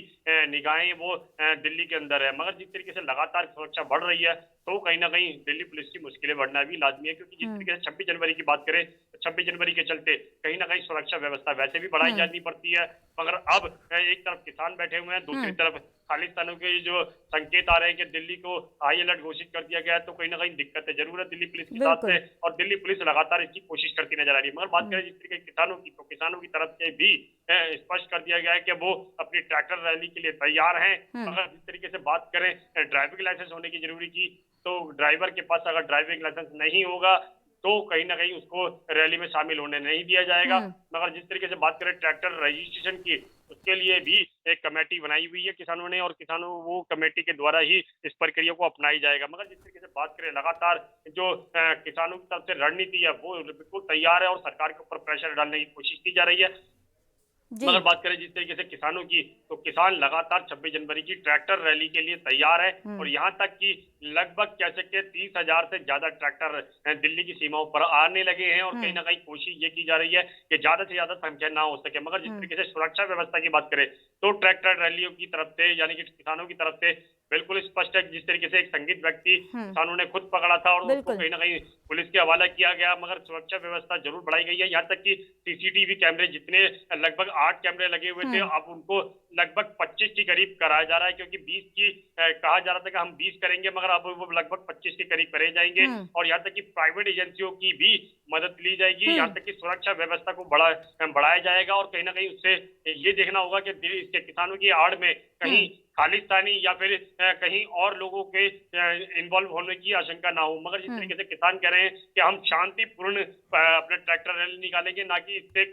निगाहें वो दिल्ली के अंदर है। मगर जिस तरीके से लगातार सुरक्षा बढ़ रही है तो कहीं ना कहीं दिल्ली पुलिस की मुश्किलें बढ़ना भी लाजमी है, क्योंकि जिस तरीके से 26 जनवरी की बात करें तो 26 जनवरी के चलते कहीं ना कहीं सुरक्षा व्यवस्था वैसे भी बढ़ाई जानी पड़ती है। मगर अब एक तरफ किसान बैठे हुए हैं, दूसरी तरफ खालिस्तानियों के जो संकेत आ रहे हैं कि दिल्ली को हाई अलर्ट घोषित कर दिया गया है, तो कहीं ना कहीं दिक्कत है जरूर है दिल्ली पुलिस के साथ में, और दिल्ली पुलिस लगातार इसकी कोशिश करती नजर आ रही है। मगर बात करें जिस तरीके किसानों की, तो किसानों की तरफ से भी स्पष्ट कर दिया गया है कि वो अपनी ट्रैक्टर रैली के लिए तैयार हैं। अगर जिस तरीके से बात करें ड्राइविंग लाइसेंस होने की जरूरी की, तो ड्राइवर के पास अगर ड्राइविंग लाइसेंस नहीं होगा तो कहीं ना कहीं उसको रैली में शामिल होने नहीं दिया जाएगा। मगर जिस तरीके से बात करें ट्रैक्टर रजिस्ट्रेशन की, उसके लिए भी एक कमेटी बनाई हुई है किसानों ने, और किसानों वो कमेटी के द्वारा ही इस प्रक्रिया को अपनाई जाएगा। मगर जिस तरीके से बात करें लगातार जो किसानों की तरफ से रणनीति है वो बिल्कुल तैयार है और सरकार के ऊपर प्रेशर डालने की कोशिश की जा रही है। मगर बात करें जिस तरीके से किसानों की, तो किसान लगातार 26 जनवरी की ट्रैक्टर रैली के लिए तैयार है, और यहाँ तक कि लगभग कह सकते हैं 30,000 से ज्यादा ट्रैक्टर दिल्ली की सीमाओं पर आने लगे हैं, और कहीं ना कहीं कोशिश ये की जा रही है कि ज्यादा से ज्यादा संख्या ना हो सके। मगर जिस तरीके से सुरक्षा व्यवस्था की बात करें तो ट्रैक्टर रैलियों की तरफ से यानी कि किसानों की तरफ से बिल्कुल स्पष्ट है। जिस तरीके से एक संदिग्ध व्यक्ति किसानों ने खुद पकड़ा था और उसको कहीं ना कहीं पुलिस के हवाला किया गया, मगर सुरक्षा व्यवस्था जरूर बढ़ाई गई है। यहाँ तक कि सीसीटीवी कैमरे जितने लगभग 8 कैमरे लगे हुए थे, अब उनको लगभग 25 के करीब कराया जा रहा है, क्योंकि 20 की कहा जा रहा था कि हम 20 करेंगे, मगर अब वो लगभग 25 के करीब करे जाएंगे। और यहाँ तक कि प्राइवेट एजेंसियों की भी मदद ली जाएगी, यहाँ तक कि सुरक्षा व्यवस्था को बढ़ाया जाएगा, और कहीं ना कहीं उससे ये देखना होगा कि इसके किसानों की आड़ में कहीं खालिस्तानी या फिर कहीं और लोगों के इन्वॉल्व होने की आशंका ना हो। मगर जिस तरीके से किसान कह रहे हैं कि हम शांतिपूर्ण अपने ट्रैक्टर रैली निकालेंगे, ना कि इससे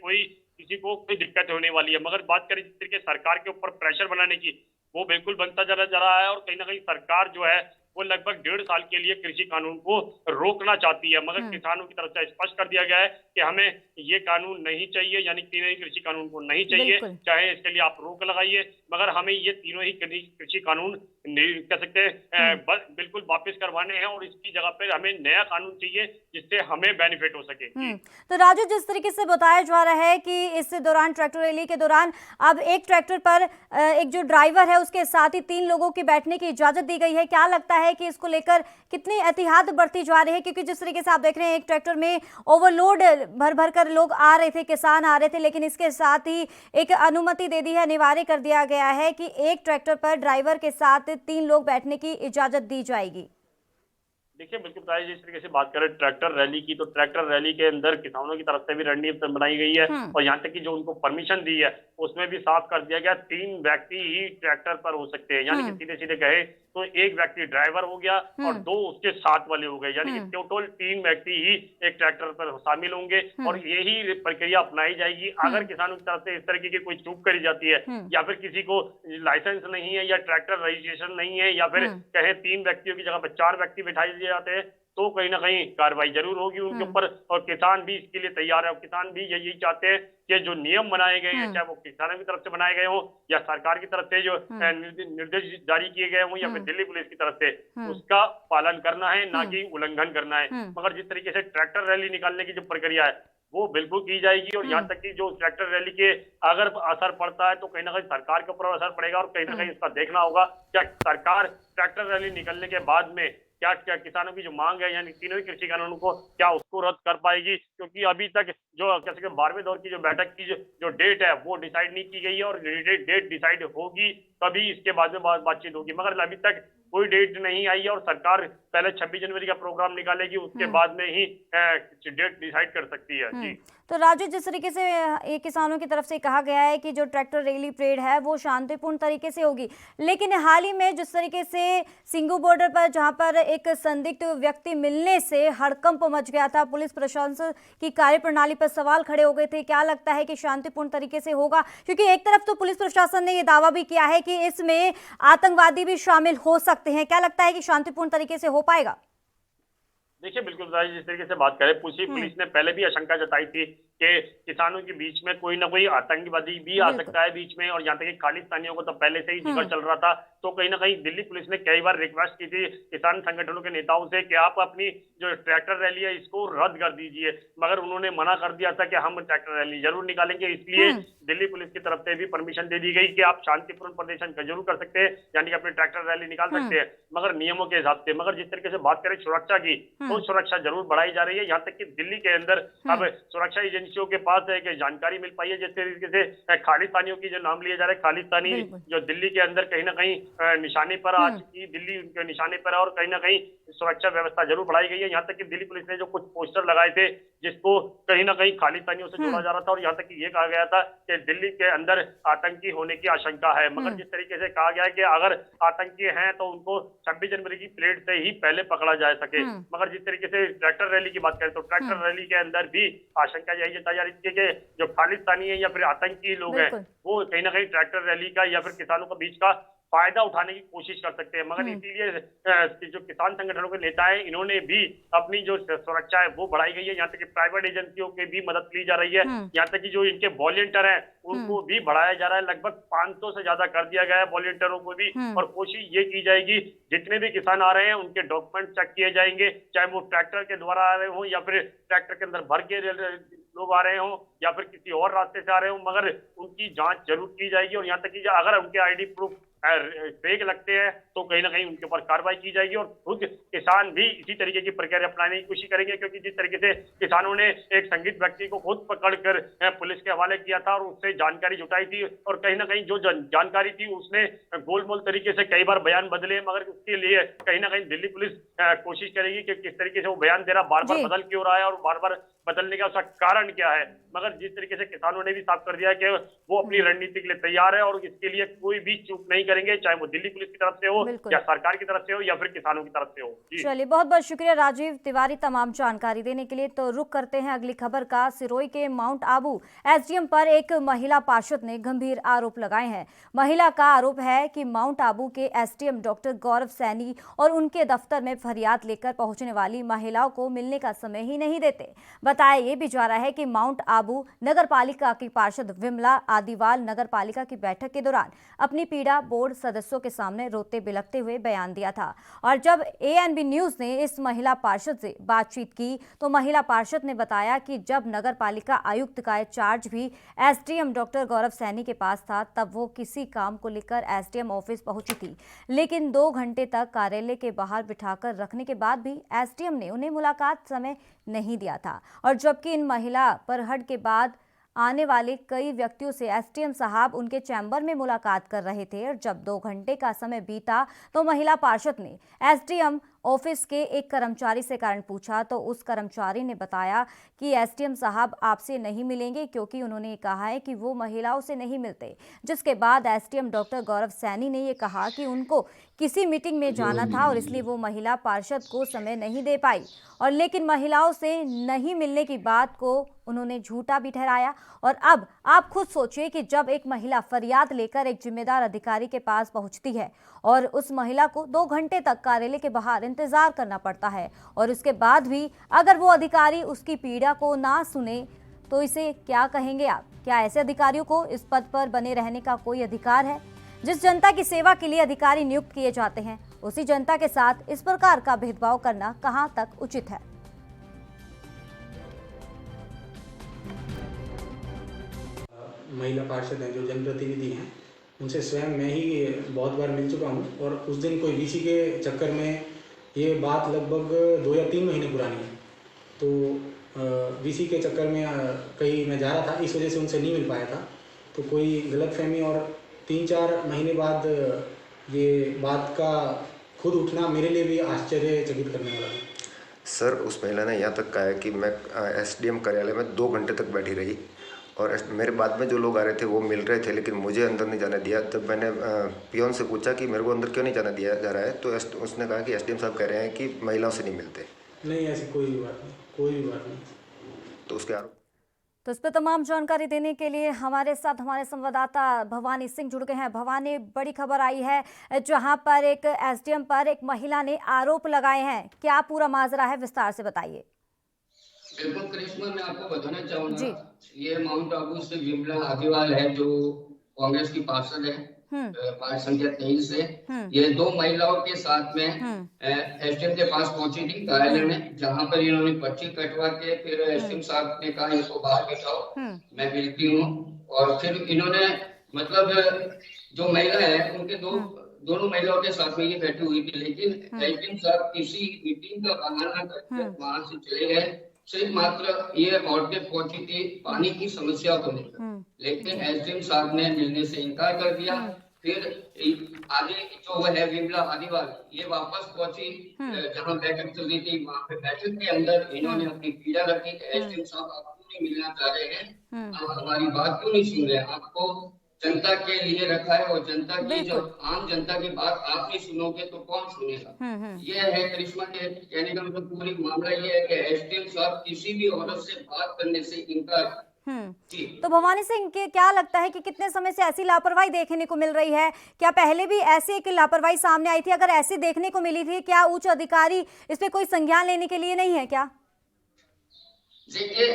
किसी को कोई दिक्कत होने वाली है। मगर बात करें जिस तरीके सरकार के ऊपर प्रेशर बनाने की, वो बिल्कुल बनता जा रहा है, और कहीं ना कहीं सरकार जो है वो लगभग 1.5 साल के लिए कृषि कानून को रोकना चाहती है। मगर किसानों की तरफ से स्पष्ट कर दिया गया है कि हमें ये कानून नहीं चाहिए, यानी तीनों ही कृषि कानून को नहीं चाहिए, चाहे इसके लिए आप रोक लगाइए, मगर हमें ये तीनों ही कृषि कानून कह सकते हैं बिल्कुल वापस करवाने हैं, और इसकी जगह पर हमें नया कानून चाहिए जिससे हमें बेनिफिट हो सके। तो राजू, जिस तरीके से बताया जा रहा है कि इस दौरान ट्रैक्टर रैली के दौरान अब एक ट्रैक्टर पर एक जो ड्राइवर है उसके साथ ही 3 लोगों की बैठने की इजाजत दी गई है। क्या लगता है कि इसको लेकर कितनी एहतियात बरती जा रही है? क्योंकि जिस तरीके से आप देख रहे हैं एक ट्रैक्टर में ओवरलोड भर कर लोग आ रहे थे, किसान आ रहे थे, लेकिन इसके साथ ही एक अनुमति दे दी है, अनिवार्य कर दिया गया है कि एक ट्रैक्टर पर ड्राइवर के साथ 3 लोग बैठने की इजाजत दी जाएगी। देखिए बिल्कुल बताइए, जिस तरीके से बात करें ट्रैक्टर रैली की, तो ट्रैक्टर रैली के अंदर किसानों की तरफ से भी रणनीति बनाई गई है और यहाँ तक कि जो उनको परमिशन दी है उसमें भी साफ कर दिया गया 3 व्यक्ति ही ट्रैक्टर पर हो सकते हैं। यानी कि सीधे सीधे कहे तो एक व्यक्ति ड्राइवर हो गया और 2 उसके साथ वाले हो गए, यानी कि टोटल 3 व्यक्ति ही एक ट्रैक्टर पर शामिल होंगे और यही प्रक्रिया अपनाई जाएगी। अगर किसानों की तरफ से इस तरीके की कोई चूक करी जाती है या फिर किसी को लाइसेंस नहीं है या ट्रैक्टर रजिस्ट्रेशन नहीं है या फिर कहे 3 व्यक्तियों की जगह पर 4 व्यक्ति बिठाए दिए जाते हैं, तो कहीं ना कहीं कार्रवाई जरूर होगी उनके ऊपर। और किसान भी इसके लिए तैयार है और किसान भी यही चाहते हैं कि जो नियम बनाए गए हैं, चाहे वो किसानों की तरफ से बनाए गए हों या सरकार की तरफ से जो निर्देश जारी किए गए हों या फिर दिल्ली पुलिस की तरफ से, उसका पालन करना है, ना कि उल्लंघन करना है। मगर जिस तरीके से ट्रैक्टर रैली निकालने की जो प्रक्रिया है वो बिल्कुल की जाएगी और यहाँ तक कि जो ट्रैक्टर रैली के अगर असर पड़ता है तो कहीं ना कहीं सरकार के ऊपर असर पड़ेगा और कहीं ना कहीं इसका देखना होगा क्या सरकार ट्रैक्टर रैली निकलने के बाद में क्या क्या किसानों की जो मांग है यानी तीनों ही कृषि कानूनों को क्या उसको रद्द कर पाएगी, क्योंकि अभी तक जो कह सके 12वें दौर की जो बैठक की जो डेट है वो डिसाइड नहीं की गई है और डेट डिसाइड होगी तभी इसके बाद में बातचीत होगी। मगर अभी तक कोई डेट नहीं आई है और सरकार पहले 26 जनवरी का प्रोग्राम निकालेगी, उसके बाद में ही डेट डिसाइड कर सकती है। जी तो राजू, जिस तरीके से ये किसानों की तरफ से कहा गया है कि जो ट्रैक्टर रैली परेड है वो शांतिपूर्ण तरीके से होगी, लेकिन हाल ही में जिस तरीके से सिंगू बॉर्डर पर जहां पर एक संदिग्ध व्यक्ति मिलने से हड़कंप मच गया था, पुलिस प्रशासन की कार्यप्रणाली पर सवाल खड़े हो गए थे। क्या लगता है कि शांतिपूर्ण तरीके से होगा? क्योंकि एक तरफ तो पुलिस प्रशासन ने ये दावा भी किया है कि इसमें आतंकवादी भी शामिल हो सकते हैं। क्या लगता है कि शांतिपूर्ण तरीके से हो पाएगा? देखिए बिल्कुल जिस तरीके से बात करें, पुलिस ने पहले भी आशंका जताई थी कि किसानों के बीच में कोई ना कोई आतंकवादी भी आ सकता है बीच में, और यहाँ तक कि खालिस्तानियों को तो पहले से ही जिक्र चल रहा था। तो कहीं ना कहीं दिल्ली पुलिस ने कई बार रिक्वेस्ट की थी किसान संगठनों के नेताओं से कि आप अपनी जो ट्रैक्टर रैली है इसको रद्द कर दीजिए, मगर उन्होंने मना कर दिया था कि हम ट्रैक्टर रैली जरूर निकालेंगे। इसलिए दिल्ली पुलिस की तरफ से भी परमिशन दे दी गई कि आप शांतिपूर्ण प्रदर्शन जरूर कर सकते हैं, यानी कि अपनी ट्रैक्टर रैली निकाल सकते हैं, मगर नियमों के हिसाब से। मगर जिस तरीके से बात करें सुरक्षा की, तो सुरक्षा जरूर बढ़ाई जा रही है। यहाँ तक कि दिल्ली के अंदर अब सुरक्षा एजेंसियों के पास एक जानकारी मिल पाई है, जिस तरीके से खालिस्तानियों की जो नाम लिए जा रहे हैं, खालिस्तानी जो दिल्ली के अंदर कहीं ना कहीं निशाने पर आ चुकी, दिल्ली उनके निशाने पर है और कहीं ना कहीं सुरक्षा व्यवस्था जरूर बढ़ाई गई है। यहाँ तक कि दिल्ली पुलिस ने जो कुछ पोस्टर लगाए थे जिसको कहीं ना कहीं खालिस्तानियों से जोड़ा जा रहा था और यहाँ तक कि ये कहा गया था कि दिल्ली के अंदर आतंकी होने की आशंका है। मगर जिस तरीके से कहा गया है कि अगर आतंकी हैं तो उनको 26 जनवरी की परेड से ही पहले पकड़ा जा सके। मगर जिस तरीके से ट्रैक्टर रैली की बात करें तो ट्रैक्टर रैली के अंदर भी आशंका यही जताई जा रही थी कि जो खालिस्तानी है या फिर आतंकी लोग हैं वो कहीं ना कहीं ट्रैक्टर रैली का या फिर किसानों के बीच का फायदा उठाने की कोशिश कर सकते हैं। मगर इसीलिए जो किसान संगठनों के नेता हैं इन्होंने भी अपनी जो सुरक्षा है वो बढ़ाई गई है। यहाँ तक कि प्राइवेट एजेंसियों की भी मदद ली जा रही है। यहाँ तक कि जो इनके वॉलंटियर हैं उनको भी बढ़ाया जा रहा है, लगभग 500 से ज्यादा कर दिया गया है वॉलंटियरों को भी। और कोशिश ये की जाएगी जितने भी किसान आ रहे हैं उनके डॉक्यूमेंट चेक किए जाएंगे, चाहे वो ट्रैक्टर के द्वारा आ रहे हो या फिर ट्रैक्टर के अंदर भर के लोग आ रहे हो या फिर किसी और रास्ते से आ रहे हो, मगर उनकी जांच जरूर की जाएगी। और यहाँ तक कि अगर उनके आईडी प्रूफ फेक लगते हैं तो कहीं ना कहीं उनके ऊपर कार्रवाई की जाएगी। और खुद किसान भी इसी तरीके की प्रक्रिया अपनाने की कोशिश करेंगे, क्योंकि जिस तरीके से किसानों ने एक संदिग्ध व्यक्ति को खुद पकड़कर पुलिस के हवाले किया था और उससे जानकारी जुटाई थी, और कहीं ना कहीं जो जानकारी थी उसने गोलमोल तरीके से कई बार बयान बदले, मगर उसके लिए कहीं ना कहीं दिल्ली पुलिस कोशिश करेगी कि किस तरीके से वो बयान दे रहा बार बार बदल क्यों रहा है और बार बार बदलने का उसका कारण क्या है। मगर जिस तरीके से किसानों ने भी साफ कर दिया कि वो अपनी रणनीति के लिए तैयार है और इसके लिए कोई भी चूक नहीं करेंगे, चाहे वो दिल्ली पुलिस की तरफ से हो या सरकार की तरफ से हो या फिर किसानों की तरफ से हो। चलिए, बहुत बहुत शुक्रिया राजीव तिवारी तमाम जानकारी देने के लिए। तो रुक करते हैं अगली खबर का। सिरोही के माउंट आबू एसडीएम पर एक महिला पार्षद ने गंभीर आरोप लगाए हैं। महिला का आरोप है कि माउंट आबू के एसडीएम डॉक्टर गौरव सैनी और उनके दफ्तर में फरियाद लेकर पहुंचने वाली महिलाओं को मिलने का समय ही नहीं देते। बताया ये भी जा रहा है कि माउंट आबू नगर पालिका की पार्षद विमला आदिवाल नगर पालिका की बैठक के दौरान अपनी पीड़ा बोर्ड सदस्यों के सामने रोते बिलखते हुए बयान दिया था। और जब एएनबी न्यूज ने इस महिला पार्षद से बातचीत की तो महिला पार्षद ने बताया कि जब नगर पालिका आयुक्त का चार्ज भी एसडीएम डॉक्टर गौरव सैनी के पास था तब वो किसी काम को लेकर एसडीएम ऑफिस पहुंची थी, लेकिन 2 घंटे तक कार्यालय के बाहर बिठाकर रखने के बाद भी एसडीएम ने उन्हें मुलाकात समय नहीं दिया था। और जबकि इन महिला पर हट के बाद आने वाले कई व्यक्तियों से एसडीएम साहब उनके चैम्बर में मुलाकात कर रहे थे, और जब 2 घंटे का समय बीता तो महिला पार्षद ने एसडीएम ऑफिस के एक कर्मचारी से कारण पूछा तो उस कर्मचारी ने बताया कि एसडीएम साहब आपसे नहीं मिलेंगे क्योंकि उन्होंने कहा है कि वो महिलाओं से नहीं मिलते। जिसके बाद एसडीएम डॉक्टर गौरव सैनी ने ये कहा कि उनको किसी मीटिंग में जाना था और इसलिए वो महिला पार्षद को समय नहीं दे पाई, और लेकिन महिलाओं से नहीं मिलने की बात को उन्होंने झूठा भी ठहराया। और अब आप खुद सोचिए कि जब एक महिला फरियाद लेकर एक जिम्मेदार अधिकारी के पास पहुंचती है और उस महिला को 2 घंटे तक कार्यालय के बाहर इंतजार करना पड़ता है और उसके बाद भी अगर वो अधिकारी उसकी पीड़ा को ना सुने तो इसे क्या कहेंगे आप? क्या ऐसे अधिकारियों को इस पद पर बने रहने का कोई अधिकार है? जिस जनता की सेवा के लिए अधिकारी नियुक्त किए जाते हैं उसी जनता के साथ इस प्रकार का भेदभाव करना कहां तक उचित है? महिला पार्षद हैं जो जनप्रतिनिधि हैं उनसे स्वयं मैं ही बहुत बार मिल चुका हूं और उस दिन कोई वीसी के चक्कर में ये बात लगभग 2 या 3 महीने पुरानी है। तो वीसी के चक्कर में कहीं मैं जा रहा था, इस वजह से उनसे नहीं मिल पाया था। तो कोई गलतफहमी और 3-4 महीने बाद ये बात का खुद उठना मेरे लिए भी आश्चर्यचकित करने वाला है। सर, उस महिला ने यहाँ तक कहा है कि मैं एसडीएम कार्यालय में 2 घंटे तक बैठी रही और मेरे बाद में जो लोग आ रहे थे वो मिल रहे थे, लेकिन मुझे अंदर नहीं जाने दिया। जब मैंने पियोन से पूछा कि मेरे को अंदर क्यों नहीं जाने दिया जा रहा है तो उसने कहा कि एसडीएम साहब कह रहे हैं कि महिलाओं से नहीं मिलते। नहीं, ऐसी कोई भी बात नहीं, कोई भी बात नहीं। तो उसके आरोप तो इस पर तमाम जानकारी देने के लिए हमारे साथ हमारे संवाददाता भवानी सिंह जुड़ गए हैं। भवानी, बड़ी खबर आई है जहां पर एक एसडीएम पर एक महिला ने आरोप लगाए हैं। क्या पूरा माजरा है, विस्तार से बताइए। बिल्कुल करिश्मा, मैं आपको बताना चाहूंगा, ये माउंट आबू से विमला आदिवाल है जो कांग्रेस की पार्षद है, पार्टी संख्या 23 से। ये 2 महिलाओं के साथ में एसडीएम के पास पहुंची थी कार्यालय में, जहां पर इन्होंने पर्ची कटवा के फिर एसडीएम साहब ने कहा इनको बाहर बिठाओ, मैं मिलती हूँ। और फिर इन्होंने मतलब जो महिला है उनके दोनों महिलाओं के साथ में ये बैठी हुई थी, लेकिन एसडीएम साहब किसी मीटिंग का बहाना करके वहां से चले गए। सिर्फ मात्र ये औरतें पहुंची थी पानी की समस्या को लेकर, लेकिन एसडीएम साहब ने मिलने से इनकार कर दिया। फिर आगे जो है विमला आदिवाल, ये वापस पहुंची जहां बैठक चल रही थी, वहां पे बैठक के अंदर इन्होंने अपनी पीड़ा रखी। एसडीएम साहब आप क्यों नहीं मिलना चाह रहे हैं, आप हमारी बात क्यों नहीं सुन रहे हैं, आपको जनता के लिए रखा है और जनता की जो आम जनता की बात आप नहीं सुनोगे तो कौन सुनेगा। ये है करिश्मा के कहने का मतलब पूरी मामला ये है कि एसडीएम साहब किसी भी औरत से बात करने से इनकार। तो भवानी सिंह, के क्या लगता है कि कितने समय से ऐसी लापरवाही देखने को मिल रही है? क्या पहले भी ऐसी एक लापरवाही सामने आई थी? अगर ऐसी देखने को मिली थी, क्या उच्च अधिकारी इस पे कोई संज्ञान लेने के लिए नहीं है क्या? देखिए,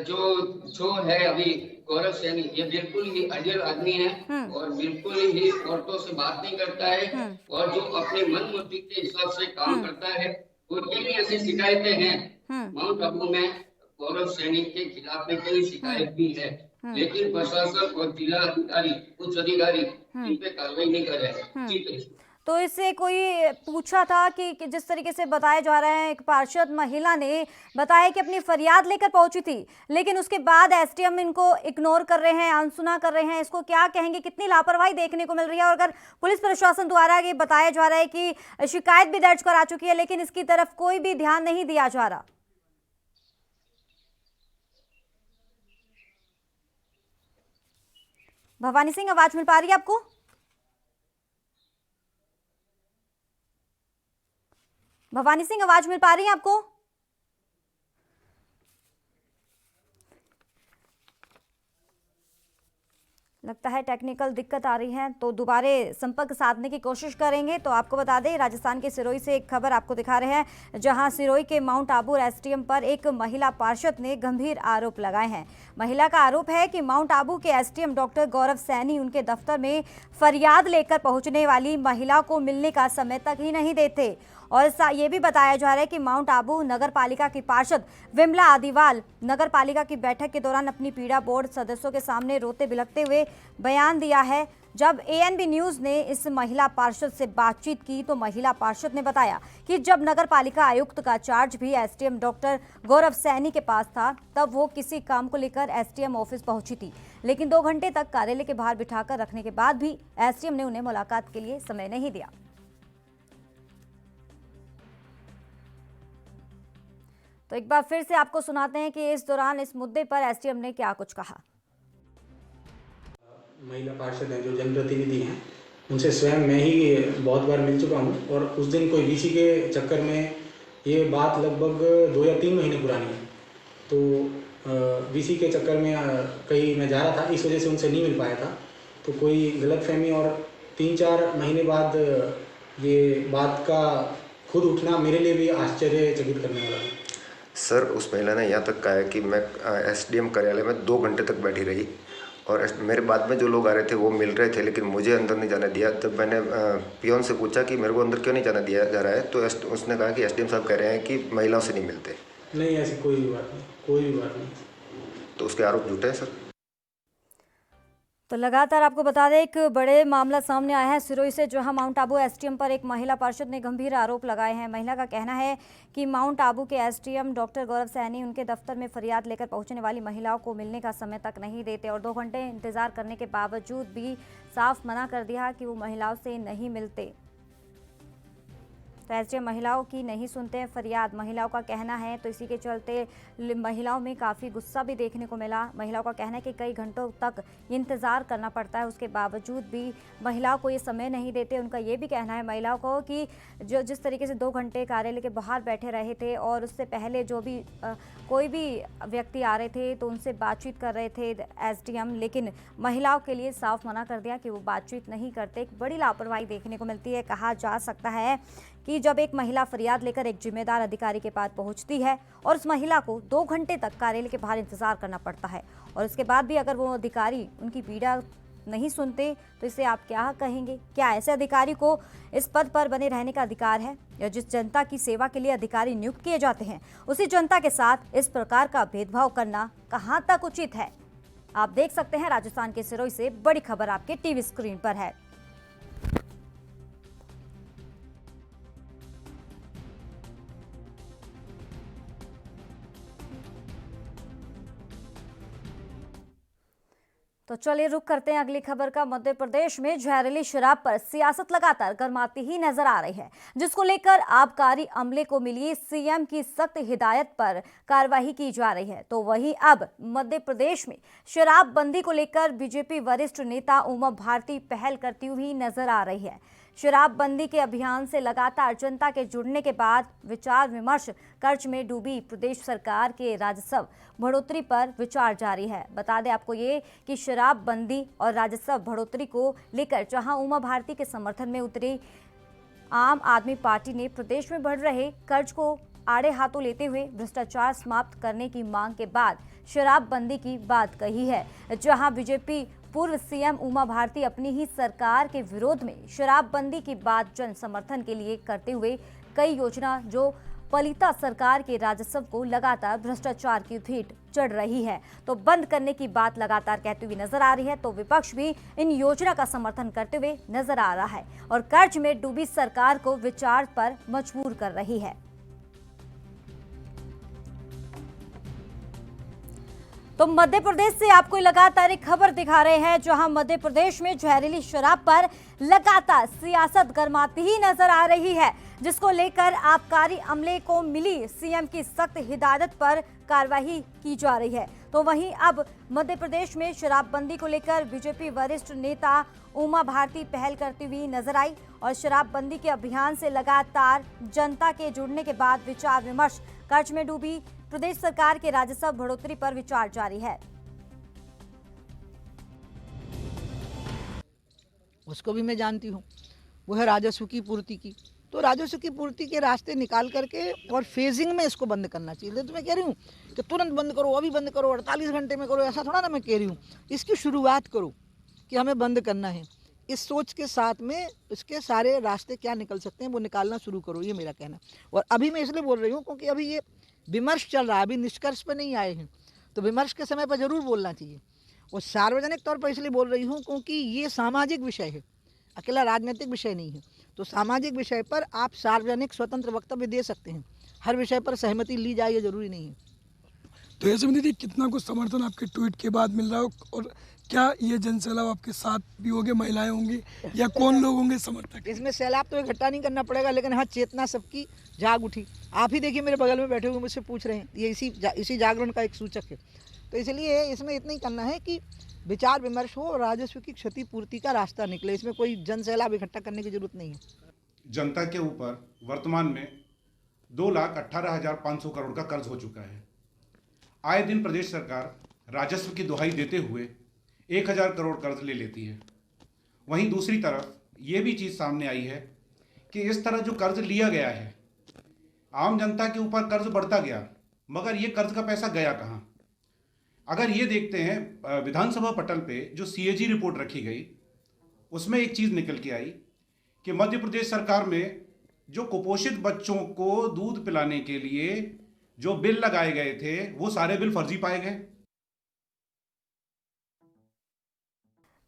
जो है अभी गौरव सैनी, ये बिल्कुल ही अडियल आदमी है और बिल्कुल ही औरतों से बात नहीं करता है और जो अपने मन मुर्जी के हिसाब से काम करता है। उनकी भी ऐसी शिकायतें हैं माउंट आबू में, गौरव सैनी के खिलाफ में कई शिकायत भी है, लेकिन प्रशासन और जिला अधिकारी, उच्च अधिकारी इन पे कार्रवाई नहीं कर रहे हैं। ठीक है, तो इससे कोई पूछा था कि जिस तरीके से बताया जा रहा है, एक पार्षद महिला ने बताया कि अपनी फरियाद लेकर पहुंची थी, लेकिन उसके बाद एसडीएम इनको इग्नोर कर रहे हैं, अनसुना कर रहे हैं। इसको क्या कहेंगे, कितनी लापरवाही देखने को मिल रही है? और अगर पुलिस प्रशासन द्वारा ये बताया जा रहा है कि शिकायत भी दर्ज करा चुकी है, लेकिन इसकी तरफ कोई भी ध्यान नहीं दिया जा रहा। भवानी सिंह, आवाज मिल पा रही है आपको? भवानी सिंह, आवाज मिल पा रही है आपको? लगता है टेक्निकल दिक्कत आ रही है, तो दोबारा संपर्क साधने की कोशिश करेंगे। तो आपको बता दें, राजस्थान के सिरोही से एक खबर आपको दिखा रहे हैं, जहां सिरोही के माउंट आबू एसडीएम पर एक महिला पार्षद ने गंभीर आरोप लगाए हैं। महिला का आरोप है कि माउंट आबू के एसडीएम डॉक्टर गौरव सैनी उनके दफ्तर में फरियाद लेकर पहुंचने वाली महिला को मिलने का समय तक ही नहीं देते। और ये भी बताया जा रहा है कि माउंट आबू नगर पालिका की पार्षद विमला आदिवाल नगर पालिका की बैठक के दौरान अपनी पीड़ा बोर्ड सदस्यों के सामने रोते बिलखते हुए बयान दिया है। जब एएनबी न्यूज़ ने इस महिला पार्षद से बातचीत की तो महिला पार्षद ने बताया कि जब नगर पालिका आयुक्त का चार्ज भी एसडीएम डॉक्टर गौरव सैनी के पास था, तब वो किसी काम को लेकर एसडीएम ऑफिस पहुंची थी, लेकिन 2 घंटे तक कार्यालय के बाहर बिठाकर रखने के बाद भी एसडीएम ने उन्हें मुलाकात के लिए समय नहीं दिया। तो एक बार फिर से आपको सुनाते हैं कि इस दौरान इस मुद्दे पर एसडीएम ने क्या कुछ कहा। महिला पार्षद हैं जो जनप्रतिनिधि हैं, उनसे स्वयं मैं ही बहुत बार मिल चुका हूं और उस दिन कोई वीसी के चक्कर में ये बात लगभग 2 या 3 महीने पुरानी है। तो वीसी के चक्कर में कहीं मैं जा रहा था, इस वजह से उनसे नहीं मिल पाया था। तो कोई गलतफहमी और 3-4 महीने बाद ये बात का खुद उठना मेरे लिए भी आश्चर्यचकित करने वाला है। सर, उस महिला ने यहाँ तक कहा है कि मैं एसडीएम कार्यालय में 2 घंटे तक बैठी रही और मेरे बाद में जो लोग आ रहे थे वो मिल रहे थे, लेकिन मुझे अंदर नहीं जाने दिया। जब मैंने पियोन से पूछा कि मेरे को अंदर क्यों नहीं जाने दिया जा रहा है, तो उसने कहा कि एसडीएम साहब कह रहे हैं कि महिलाओं से नहीं मिलते। नहीं, ऐसी कोई भी बात नहीं, कोई भी बात नहीं। तो उसके आरोप झूठे हैं सर। तो लगातार आपको बता दें एक बड़े मामला सामने आया है सिरोही से, जहां माउंट आबू एसडीएम पर एक महिला पार्षद ने गंभीर आरोप लगाए हैं। महिला का कहना है कि माउंट आबू के एसडीएम डॉक्टर गौरव सैनी उनके दफ्तर में फरियाद लेकर पहुंचने वाली महिलाओं को मिलने का समय तक नहीं देते और 2 घंटे इंतजार करने के बावजूद भी साफ मना कर दिया कि वो महिलाओं से नहीं मिलते। तो एसडीएम महिलाओं की नहीं सुनते हैं फरियाद, महिलाओं का कहना है। तो इसी के चलते महिलाओं में काफ़ी गुस्सा भी देखने को मिला। महिलाओं का कहना है कि कई घंटों तक इंतज़ार करना पड़ता है, उसके बावजूद भी महिलाओं को ये समय नहीं देते। उनका ये भी कहना है महिलाओं को कि जो जिस तरीके से 2 घंटे कार्यालय के बाहर बैठे रहे थे और उससे पहले जो भी कोई भी व्यक्ति आ रहे थे तो उनसे बातचीत कर रहे थे एसडीएम, लेकिन महिलाओं के लिए साफ मना कर दिया कि वो बातचीत नहीं करते। एक बड़ी लापरवाही देखने को मिलती है। कहा जा सकता है कि जब एक महिला फरियाद लेकर एक जिम्मेदार अधिकारी के पास पहुंचती है और उस महिला को 2 घंटे तक कार्यालय के बाहर इंतजार करना पड़ता है और उसके बाद भी अगर वो अधिकारी उनकी पीड़ा नहीं सुनते तो इसे आप क्या कहेंगे? क्या ऐसे अधिकारी को इस पद पर बने रहने का अधिकार है? या जिस जनता की सेवा के लिए अधिकारी नियुक्त किए जाते हैं उसी जनता के साथ इस प्रकार का भेदभाव करना कहां तक उचित है? आप देख सकते हैं राजस्थान के सिरोही से बड़ी खबर आपके टीवी स्क्रीन पर है। तो चलिए रुक करते हैं अगली खबर का। मध्य प्रदेश में जहरीली शराब पर सियासत लगातार गर्माती ही नजर आ रही है, जिसको लेकर आबकारी अमले को मिली सीएम की सख्त हिदायत पर कार्रवाई की जा रही है। तो वहीं अब मध्य प्रदेश में शराबबंदी को लेकर बीजेपी वरिष्ठ नेता उमा भारती पहल करती हुई नजर आ रही है। शराबबंदी के अभियान से लगातार जनता के जुड़ने के बाद विचार विमर्श, कर्ज में डूबी प्रदेश सरकार के राजस्व बढ़ोतरी पर विचार जारी है। बता दें आपको ये कि शराबबंदी और राजस्व बढ़ोतरी को लेकर जहां उमा भारती के समर्थन में उतरी आम आदमी पार्टी ने प्रदेश में बढ़ रहे कर्ज को आड़े हाथों लेते हुए भ्रष्टाचार समाप्त करने की मांग के बाद शराबबंदी की बात कही है। जहां बीजेपी पूर्व सीएम उमा भारती अपनी ही सरकार के विरोध में शराबबंदी की बात जन समर्थन के लिए करते हुए कई योजना जो पलिता सरकार के राजस्व को लगातार भ्रष्टाचार की भेंट चढ़ रही है तो बंद करने की बात लगातार कहती हुई नजर आ रही है। तो विपक्ष भी इन योजना का समर्थन करते हुए नजर आ रहा है और कर्ज में डूबी सरकार को विचार पर मजबूर कर रही है। तो मध्य प्रदेश से आपको लगातार एक खबर दिखा रहे हैं, जहां मध्य प्रदेश में जहरीली शराब पर लगातार सियासत गर्माती ही नजर आ रही है, जिसको लेकर आबकारी अमले को मिली सीएम की सख्त हिदायत पर कार्रवाई की जा रही है। तो वहीं अब मध्य प्रदेश में शराबबंदी को लेकर बीजेपी वरिष्ठ नेता उमा भारती पहल करती हुई नजर आई और शराबबंदी के अभियान से लगातार जनता के जुड़ने के बाद विचार विमर्श, कर्ज में डूबी प्रदेश सरकार के राजस्व बढ़ोतरी पर विचार जारी है। उसको भी मैं जानती हूँ, वो है राजस्व की पूर्ति की। तो राजस्व की पूर्ति के रास्ते निकाल करके और फेजिंग में इसको बंद करना चाहिए। तो मैं कह रही हूँ कि तुरंत बंद करो, अभी बंद करो, 48 घंटे में करो, ऐसा थोड़ा ना मैं कह रही हूँ। इसकी शुरुआत करो कि हमें बंद करना है, इस सोच के साथ में इसके सारे रास्ते क्या निकल सकते हैं वो निकालना शुरू करो, ये मेरा कहना। और अभी मैं इसलिए बोल रही हूँ क्योंकि अभी ये विमर्श चल रहा है, अभी निष्कर्ष पर नहीं आए हैं, तो विमर्श के समय पर जरूर बोलना चाहिए। और सार्वजनिक तौर पर इसलिए बोल रही हूँ क्योंकि ये सामाजिक विषय है, अकेला राजनीतिक विषय नहीं है। तो सामाजिक विषय पर आप सार्वजनिक स्वतंत्र वक्तव्य दे सकते हैं, हर विषय पर सहमति ली जाए ये जरूरी नहीं है। तो ऐसे में दीदी कितना कुछ समर्थन आपके ट्वीट के बाद मिल रहा हो, और क्या ये जन सैलाब आपके साथ भी होंगे, महिलाएं होंगी या कौन लोग होंगे समर्थक? इसमें सैलाब तो इकट्ठा नहीं करना पड़ेगा, लेकिन हाँ चेतना सबकी जाग उठी। आप ही देखिए मेरे बगल में बैठे हुए मुझसे पूछ रहे हैं, ये इसी जागरण का एक सूचक है। तो इसलिए इसमें इतना ही करना है कि विचार विमर्श हो और राजस्व की क्षतिपूर्ति का रास्ता निकले। इसमें कोई जन सैलाब इकट्ठा करने की जरूरत नहीं है। जनता के ऊपर वर्तमान में 2,18,500 करोड़ का कर्ज हो चुका है। आए दिन प्रदेश सरकार राजस्व की दुहाई देते हुए 1,000 करोड़ कर्ज ले लेती है। वहीं दूसरी तरफ ये भी चीज़ सामने आई है कि इस तरह जो कर्ज लिया गया है, आम जनता के ऊपर कर्ज बढ़ता गया, मगर ये कर्ज का पैसा गया कहाँ? अगर ये देखते हैं विधानसभा पटल पे जो CAG रिपोर्ट रखी गई, उसमें एक चीज़ निकल के आई कि मध्य प्रदेश सरकार में जो कुपोषित बच्चों को दूध पिलाने के लिए जो बिल लगाए गए थे, वो सारे बिल फर्जी पाए गए।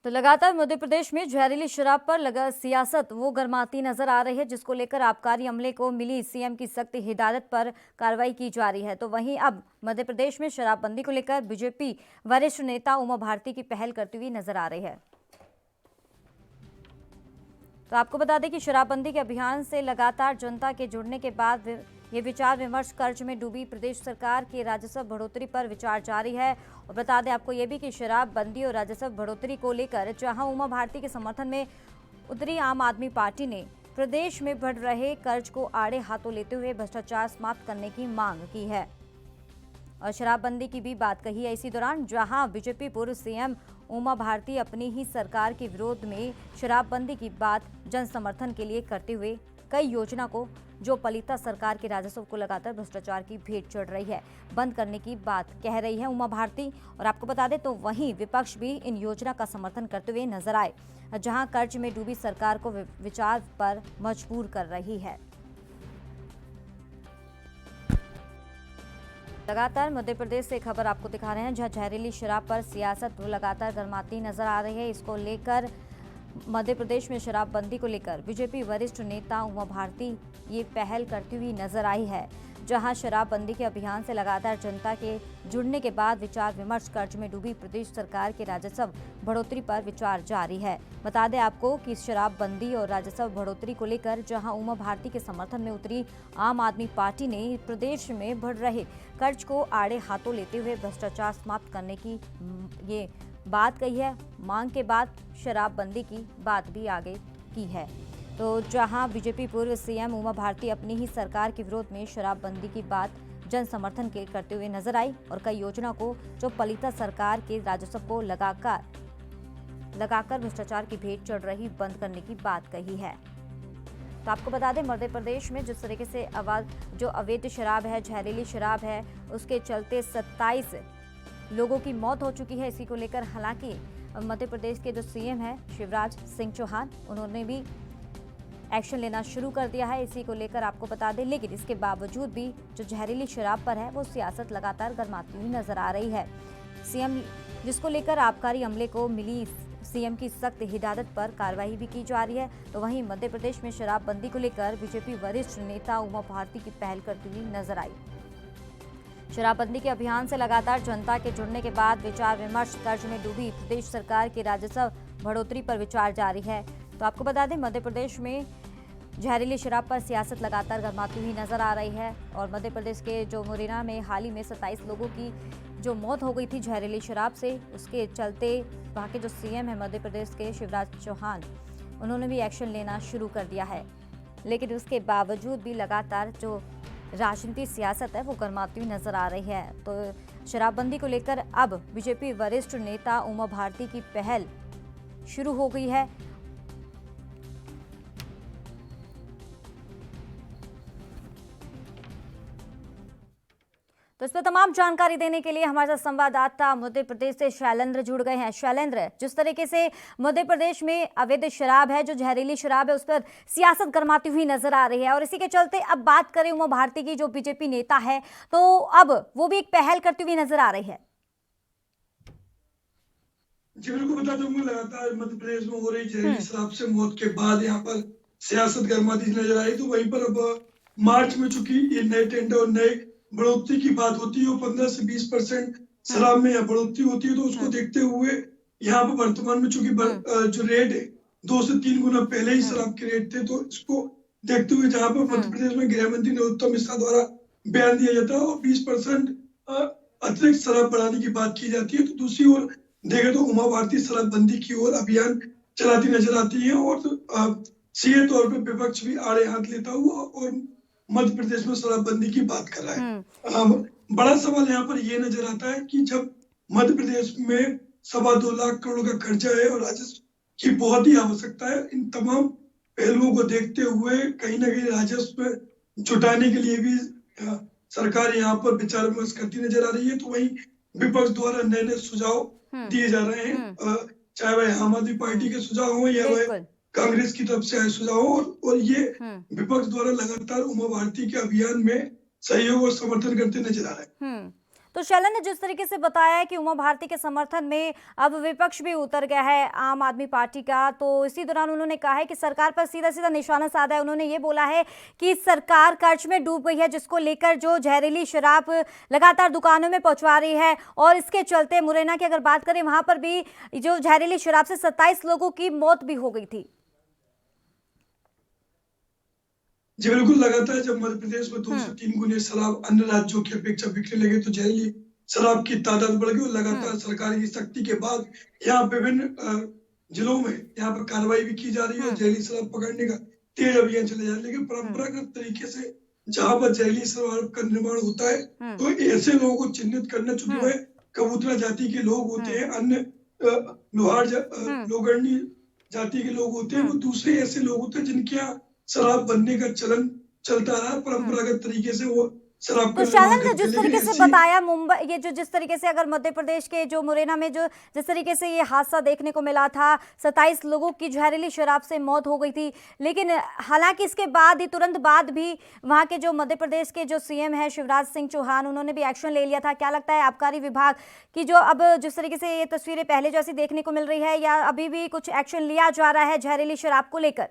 तो लगातार मध्य प्रदेश में जहरीली शराब पर लगा सियासत वो गर्माती नजर आ रही है, जिसको लेकर आबकारी अमले को मिली सीएम की सख्त हिदायत पर कार्रवाई की जा रही है। तो वहीं अब मध्य प्रदेश में शराबबंदी को लेकर बीजेपी वरिष्ठ नेता उमा भारती की पहल करती हुई नजर आ रही है। तो आपको बता दें कि शराबबंदी के अभियान से लगातार जनता के जुड़ने के बाद ये विचार विमर्श कर्ज में डूबी प्रदेश सरकार की राजस्व बढ़ोतरी पर विचार जारी है। और बता दें आपको ये भी कि शराबबंदी और राजस्व बढ़ोतरी को लेकर जहां उमा भारती के समर्थन में उतरी आम आदमी पार्टी ने प्रदेश में बढ़ रहे कर्ज को आड़े हाथों लेते हुए भ्रष्टाचार समाप्त करने की मांग की है और शराबबंदी की भी बात कही है। इसी दौरान जहां बीजेपी पूर्व सीएम उमा भारती अपनी ही सरकार के विरोध में शराबबंदी की बात जन समर्थन के लिए करते हुए कई योजना को जो पलिता सरकार के राजस्व को लगातार भ्रष्टाचार की भेंट चढ़ रही है बंद करने की बात कह रही है उमा भारती। और आपको बता दें तो वहीं विपक्ष भी इन योजना का समर्थन करते हुए नजर आए, जहां कर्ज में डूबी सरकार को विचार पर मजबूर कर रही है। लगातार मध्य प्रदेश से खबर आपको दिखा रहे हैं, जहां जहरीली शराब पर सियासत लगातार गर्माती नजर आ रही है। इसको लेकर मध्य प्रदेश में शराबबंदी को लेकर बीजेपी वरिष्ठ नेता उमा भारती ये पहल करती हुई नजर आई है, जहां शराबबंदी के अभियान से लगातार जनता के जुड़ने के बाद विचार विमर्श कर्ज में डूबी प्रदेश सरकार के राजस्व बढ़ोतरी पर विचार जारी है। बता दें आपको कि शराबबंदी और राजस्व बढ़ोतरी को लेकर जहां उमा भारती के समर्थन में उतरी आम आदमी पार्टी ने प्रदेश में बढ़ रहे कर्ज को आड़े हाथों लेते हुए भ्रष्टाचार समाप्त करने की ये बात कही है। मांग के बाद शराबबंदी की बात भी आगे की है। तो जहां बीजेपी पूर्व सीएम उमा भारती अपनी ही सरकार के विरोध में शराबबंदी की बात जन समर्थन के करते हुए नजर आई और कई योजना को जो पलिता सरकार के राजस्व को लगाकर भ्रष्टाचार की भेंट चढ़ रही बंद करने की बात कही है। तो आपको बता दें मध्य प्रदेश में जिस तरीके से जो अवैध शराब है, जहरीली शराब है, उसके चलते 27 लोगों की मौत हो चुकी है। इसी को लेकर हालांकि मध्य प्रदेश के जो सीएम है शिवराज सिंह चौहान, उन्होंने भी एक्शन लेना शुरू कर दिया है। इसी को लेकर आपको बता दें, लेकिन इसके बावजूद भी जो जहरीली शराब पर है वो सियासत लगातार गर्माती हुई नजर आ रही है। सीएम जिसको लेकर आबकारी अमले को मिली सीएम की सख्त हिदायत पर कार्रवाई भी की जा रही है। तो वहीं मध्य प्रदेश में शराबबंदी को लेकर बीजेपी वरिष्ठ नेता उमा भारती की पहल करती हुई नजर आई। शराबबंदी के अभियान से लगातार जनता के जुड़ने के बाद विचार विमर्श कर्ज में डूबी प्रदेश सरकार की राजस्व बढ़ोतरी पर विचार जारी है। तो आपको बता दें मध्य प्रदेश में जहरीली शराब पर सियासत लगातार गर्माती हुई नजर आ रही है और मध्य प्रदेश के जो मुरैना में हाल ही में 27 लोगों की जो मौत हो गई थी जहरीली शराब से, उसके चलते वहाँ के जो सीएम है मध्य प्रदेश के शिवराज चौहान, उन्होंने भी एक्शन लेना शुरू कर दिया है। लेकिन उसके बावजूद भी लगातार जो राजनीतिक सियासत है वो गर्माती हुई नजर आ रही है। तो शराबबंदी को लेकर अब बीजेपी वरिष्ठ नेता उमा भारती की पहल शुरू हो गई है। तो इस पर तमाम जानकारी देने के लिए हमारे साथ संवाददाता मध्य प्रदेश से शैलेंद्र जुड़ गए हैं। शैलेंद्र, जिस तरीके से मध्य प्रदेश में अवैध शराब है, जो जहरीली शराब है, उस पर सियासत गर्माती हुई नजर आ रही है और इसी के चलते अब बात करें उमा भारती की, जो बीजेपी नेता है, तो अब वो भी एक पहल करती हुई नजर आ रही है। जी बिल्कुल, बता दूंगा लगातार मध्य प्रदेश में हो रही जहरीली शराब से मौत के बाद यहाँ पर सियासत गर्माती नजर आई। तो वहीं पर अब मार्च में चूंकि ये नए टेंडर और नए बढ़ोतरी की बात होती है और 15 से 20% शराब में यहाँ बढ़ोतरी होती है, तो उसको देखते हुए यहाँ पर वर्तमान में चूंकि जो रेट है 2 से 3 गुना पहले ही शराब के रेट थे, तो इसको देखते हुए जहाँ पर मध्य प्रदेश में गृह मंत्री नरोत्तम मिश्रा द्वारा बयान दिया जाता है और 20% अतिरिक्त शराब बढ़ाने की बात की जाती है, तो दूसरी ओर देखें तो उमा भारती शराबबंदी की ओर अभियान चलाती नजर आती है और सीधे तौर पर विपक्ष भी आड़े हाथ लेता हुआ और मध्य प्रदेश में शराबबंदी की बात कर रहा है। बड़ा सवाल यहाँ पर ये नजर आता है कि जब मध्य प्रदेश में 2.25 लाख करोड़ का खर्चा है और राजस्व की बहुत ही आवश्यकता है, इन तमाम पहलुओं को देखते हुए कहीं ना कहीं राजस्व जुटाने के लिए भी सरकार यहाँ पर विचार विमर्श करती नजर आ रही है, तो वहीं विपक्ष द्वारा नए नए सुझाव दिए जा रहे हैं, चाहे वह आम आदमी पार्टी के सुझाव हो या वह कांग्रेस की तरफ से आए सुझाव हो, और ये विपक्ष द्वारा लगातार उमा भारती के अभियान में सहयोग और समर्थन करते नजर आ रहे हैं। तो शैलन ने जिस तरीके से बताया है कि उमा भारती के समर्थन में अब विपक्ष भी उतर गया है आम आदमी पार्टी का, तो इसी दौरान उन्होंने कहा है कि सरकार पर सीधा सीधा निशाना साधा है। उन्होंने ये बोला है कि सरकार कर्ज में डूब गई है, जिसको लेकर जो जहरीली शराब लगातार दुकानों में पहुंचवा रही है, और इसके चलते मुरैना की अगर बात करें वहां पर भी जो जहरीली शराब से 27 लोगों की मौत भी हो गई थी। जी बिल्कुल, लगातार जब मध्य प्रदेश में 2 से 3 गुने शराब अन्य राज्यों की अपेक्षा बिकने लगे तो जहरीली शराब की तादाद बढ़ गई और लगातार सरकार की सख्ती के बाद यहाँ विभिन्न जिलों में यहाँ पर कार्रवाई भी की जा रही है, जहरीली शराब पकड़ने का तेज अभियान चले जा रहा है। लेकिन परंपरागत तरीके से जहाँ पर जहरीली शराब का निर्माण होता है तो ऐसे लोगों को चिन्हित करना, चूंकि वह कबूतरा जाति के लोग होते हैं, अन्य लोहार लोगरनी जाति के लोग होते हैं, वो दूसरे ऐसे लोग होते हैं जिनके यहाँ शराब बनने का चलन चलता रहा परंपरागत तरीके से वो शराब तो शैलन ने जिस तरीके से बताया मुंबई, ये जो जिस तरीके से अगर मध्य प्रदेश के जो मुरैना में जो जिस तरीके से ये हादसा देखने को मिला था, 27 लोगों की जहरीली शराब से मौत हो गई थी, लेकिन हालांकि इसके बाद ही तुरंत बाद भी वहां के जो मध्य प्रदेश के जो सीएम है शिवराज सिंह चौहान, उन्होंने भी एक्शन ले लिया था। क्या लगता है आबकारी विभाग की जो अब जिस तरीके से ये तस्वीरें पहले जैसी देखने को मिल रही है, या अभी भी कुछ एक्शन लिया जा रहा है जहरीली शराब को लेकर?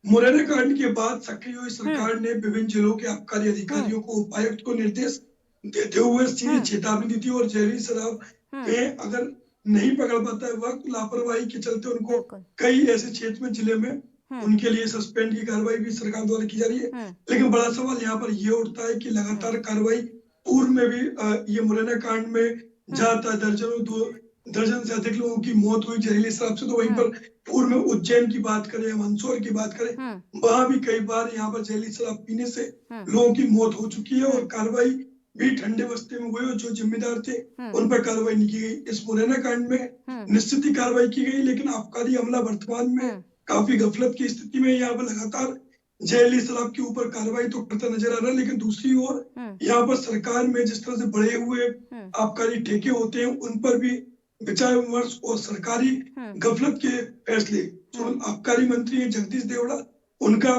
मुरैना कांड के बाद सक्रिय हुई सरकार ने विभिन्न जिलों के आबकारी अधिकारियों को उपायुक्त को निर्देश देते हुए सीधे चेतावनी दी थी और जहरीली शराब में अगर नहीं पकड़ पाता है वक्त, लापरवाही के चलते उनको कई ऐसे क्षेत्र में जिले में उनके लिए सस्पेंड की कार्रवाई भी सरकार द्वारा की जा रही है। लेकिन बड़ा सवाल यहाँ पर ये उठता है कि लगातार कार्रवाई पूर्व में भी ये मुरैना कांड में ज्यादातर दर्जन से अधिक लोगों की मौत हुई जहरीली शराब से, तो वहीं पर पूर्व में उज्जैन की बात करें या मंदसौर की बात करें, वहां भी कई बार यहाँ पर जहरीली शराब पीने से लोगों की मौत हो चुकी है और कार्रवाई भी ठंडे बस्ते में हुई और जो जिम्मेदार थे उन पर कार्रवाई नहीं की गई। इस मुरैना कांड में निश्चित ही कार्रवाई की गई, लेकिन आबकारी अमला वर्तमान में काफी गफलत की स्थिति में यहाँ पर लगातार जहरीली शराब के ऊपर कार्रवाई तो करता नजर आ रहा है, लेकिन दूसरी ओर यहाँ पर सरकार में जिस तरह से बढ़े हुए आबकारी ठेके होते हैं उन पर भी विचार विमर्श और सरकारी गफलत के फैसले, जो आबकारी मंत्री है जगदीश देवड़ा, उनका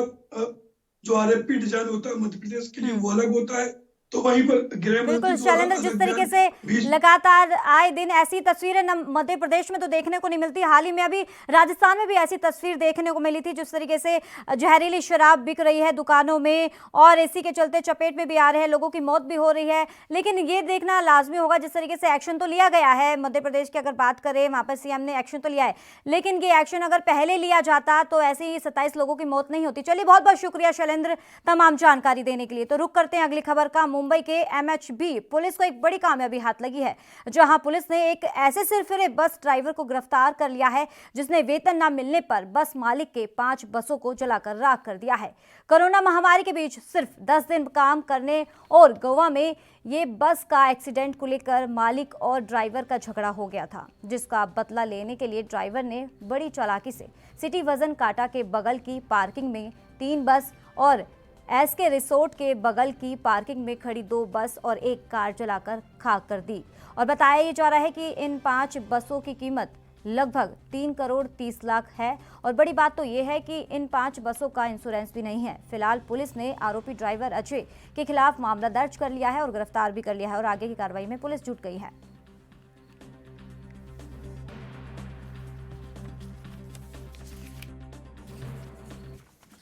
जो आरएफपी डिजाइन होता है मध्य प्रदेश के लिए वो अलग होता है, तो वहीं पर गृह बिल्कुल शैलेंद्र, जिस तरीके से लगातार आए दिन ऐसी तस्वीरें मध्य प्रदेश में तो देखने को नहीं मिलती, हाल ही में अभी राजस्थान में भी ऐसी तस्वीर देखने को मिली थी जिस तरीके से जहरीली शराब बिक रही है दुकानों में और इसी के चलते चपेट में भी आ रहे हैं, लोगों की मौत भी हो रही है। लेकिन ये देखना लाजमी होगा, जिस तरीके से एक्शन तो लिया गया है मध्य प्रदेश की अगर बात करें, वहां पर सीएम ने एक्शन तो लिया है, लेकिन ये एक्शन अगर पहले लिया जाता तो ऐसे ही 27 लोगों की मौत नहीं होती। चलिए, बहुत बहुत शुक्रिया शैलेंद्र तमाम जानकारी देने के लिए। तो रुक करते हैं अगली खबर का। मुंबई के एमएचबी पुलिस को एक बड़ी कामयाबी हाथ लगी है, जहां पुलिस ने एक ऐसे सिरफिरे बस ड्राइवर को गिरफ्तार कर लिया है जिसने वेतन न मिलने पर बस मालिक के 5 बसों को जलाकर राख कर दिया है। कोरोना महामारी के बीच सिर्फ 10 दिन काम करने और गोवा में ये बस का एक्सीडेंट को लेकर मालिक और ड्राइवर का झगड़ा हो गया था, जिसका बदला लेने के लिए ड्राइवर ने बड़ी चालाकी से सिटी वजन काटा के बगल की पार्किंग में 3 बस और एसके रिसोर्ट के बगल की पार्किंग में खड़ी 2 बस और 1 कार जलाकर खाक कर दी। और बताया जा रहा है कि इन 5 बसों की कीमत लगभग 3 करोड़ 30 लाख है। और बड़ी बात तो ये है कि इन 5 बसों का इंश्योरेंस भी नहीं है। फिलहाल पुलिस ने आरोपी ड्राइवर अजय के खिलाफ मामला दर्ज कर लिया है और गिरफ्तार भी कर लिया है और आगे की कार्रवाई में पुलिस जुट गई है।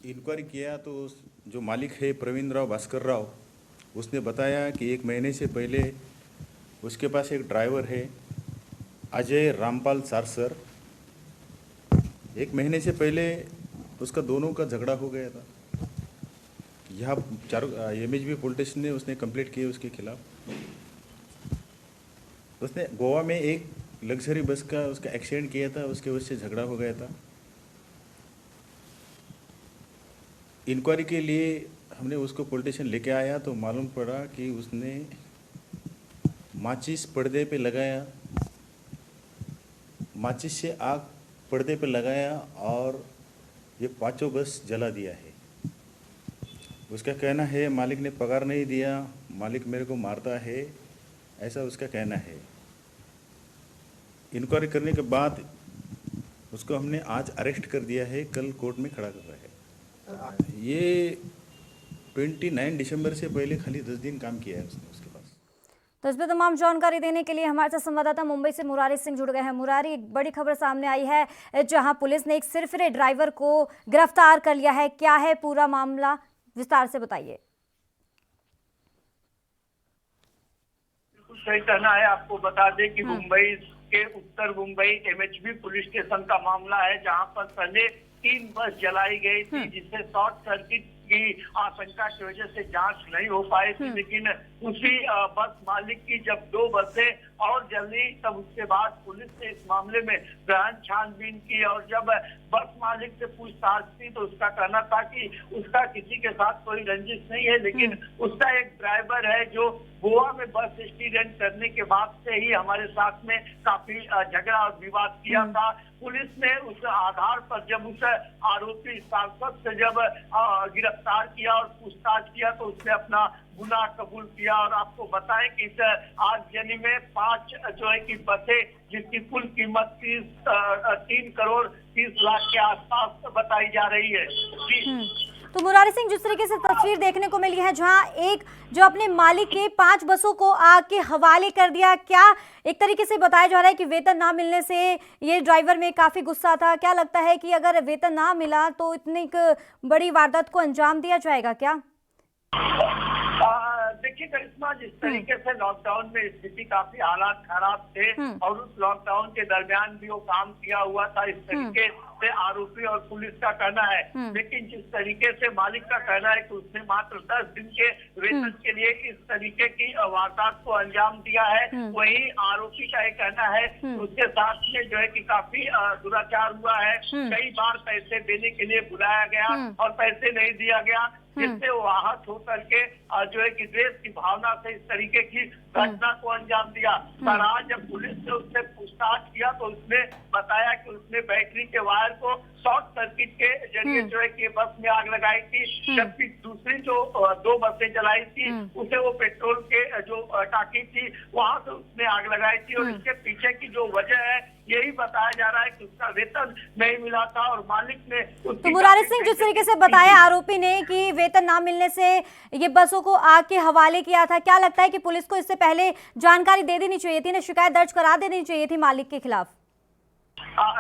इंक्वायरी किया तो जो मालिक है प्रवीण राव भास्कर राव, उसने बताया कि 1 महीने से पहले उसके पास एक ड्राइवर है अजय रामपाल सारसर। 1 महीने से पहले उसका दोनों का झगड़ा हो गया था। यहाँ MHB पुलिस स्टेशन ने उसने कंप्लेंट की उसके खिलाफ। उसने गोवा में एक लग्जरी बस का उसका एक्सीडेंट किया था, उसके वजह से झगड़ा हो गया था। इंक्वायरी के लिए हमने उसको पुलिस स्टेशन लेके आया तो मालूम पड़ा कि उसने माचिस पर्दे पे लगाया, माचिस से आग पर्दे पे लगाया और ये 5 बस जला दिया है। उसका कहना है मालिक ने पगार नहीं दिया, मालिक मेरे को मारता है, ऐसा उसका कहना है। इंक्वायरी करने के बाद उसको हमने आज अरेस्ट कर दिया है, कल कोर्ट में खड़ा कर रहा है। ये 29 दिसंबर से पहले खाली 10 दिन काम किया है उसने उसके पास। तो इस पर तमाम जानकारी देने के लिए हमारे साथ संवाददाता मुंबई से मुरारी सिंह जुड़ गए हैं। मुरारी, एक बड़ी खबर सामने आई है जहां पुलिस ने एक सिरफिरे ड्राइवर को गिरफ्तार कर लिया है। क्या है पूरा मामला, विस्तार से बताइए। बिल्कुल सही कहना है। आपको बता दें कि मुंबई के उत्तर मुंबई MHB पुलिस स्टेशन का मामला है, जहां पर पहले 3 बस जलाई गई थी, जिससे शॉर्ट सर्किट की आशंका की वजह से जांच नहीं हो पाई थी। लेकिन उसी बस मालिक की जब 2 बसें और जली, तब उसके बाद पुलिस ने इस मामले में गहन छानबीन की और जब बस मालिक से पूछताछ की तो उसका कहना था कि उसका किसी के साथ कोई रंजिश नहीं है, लेकिन उसका एक ड्राइवर है जो गोवा में बस एक्सीडेंट करने के बाद से ही हमारे साथ में काफी झगड़ा और विवाद किया था। पुलिस ने उस आधार पर जब उस आरोपी सांसद से जब गिरफ्तार किया और पूछताछ किया तो उसने अपना गुनाह कबूल किया। और आपको बताएं कि इस आगजनी में 5 जो है कि बसें, जिसकी कुल कीमत 3 करोड़ 30 लाख के आसपास बताई जा रही है। जी तो मुरारी सिंह, जिस तरीके से तस्वीर देखने को मिली है जहां एक जो अपने मालिक के 5 बसों को आग के हवाले कर दिया, क्या एक तरीके से बताया जा रहा है कि वेतन ना मिलने से ये ड्राइवर में काफी गुस्सा था? क्या लगता है कि अगर वेतन ना मिला तो इतनी बड़ी वारदात को अंजाम दिया जाएगा क्या? देखिए करिश्मा, जिस तरीके से लॉकडाउन में स्थिति काफी हालात खराब थे और उस लॉकडाउन के दरमियान भी वो काम किया हुआ था, इस तरीके से आरोपी और पुलिस का कहना है। लेकिन जिस तरीके से मालिक का कहना है कि उसने मात्र 10 दिन के वेतन के लिए इस तरीके की वारदात को अंजाम दिया है, वही आरोपी का एक कहना है उसके साथ में जो है कि काफी दुराचार हुआ है। कई बार पैसे देने के लिए बुलाया गया और पैसे नहीं दिया गया, जिससे वो आहत होकर के जो है कि देश की भावना से इस तरीके की घटना को अंजाम दिया। पर आज जब पुलिस ने उससे पूछताछ किया तो उसने बताया कि उसने बैटरी के वायर को शॉर्ट सर्किट के जरिए जो है कि बस में आग लगाई थी, जबकि दूसरी जो 2 बसें जलाई थी उसे वो पेट्रोल के जो टाकी थी वहां से उसने आग लगाई थी। और इसके पीछे की जो वजह है यही बताया जा रहा है कि उसका वेतन नहीं मिला था और मालिक ने। तो मुरारी सिंह, जिस तरीके से बताया आरोपी ने कि वेतन ना मिलने से ये बसों को आग के हवाले किया था, क्या लगता है कि पुलिस को इससे पहले जानकारी दे देनी चाहिए थी ना, शिकायत दर्ज करा देनी चाहिए थी मालिक के खिलाफ?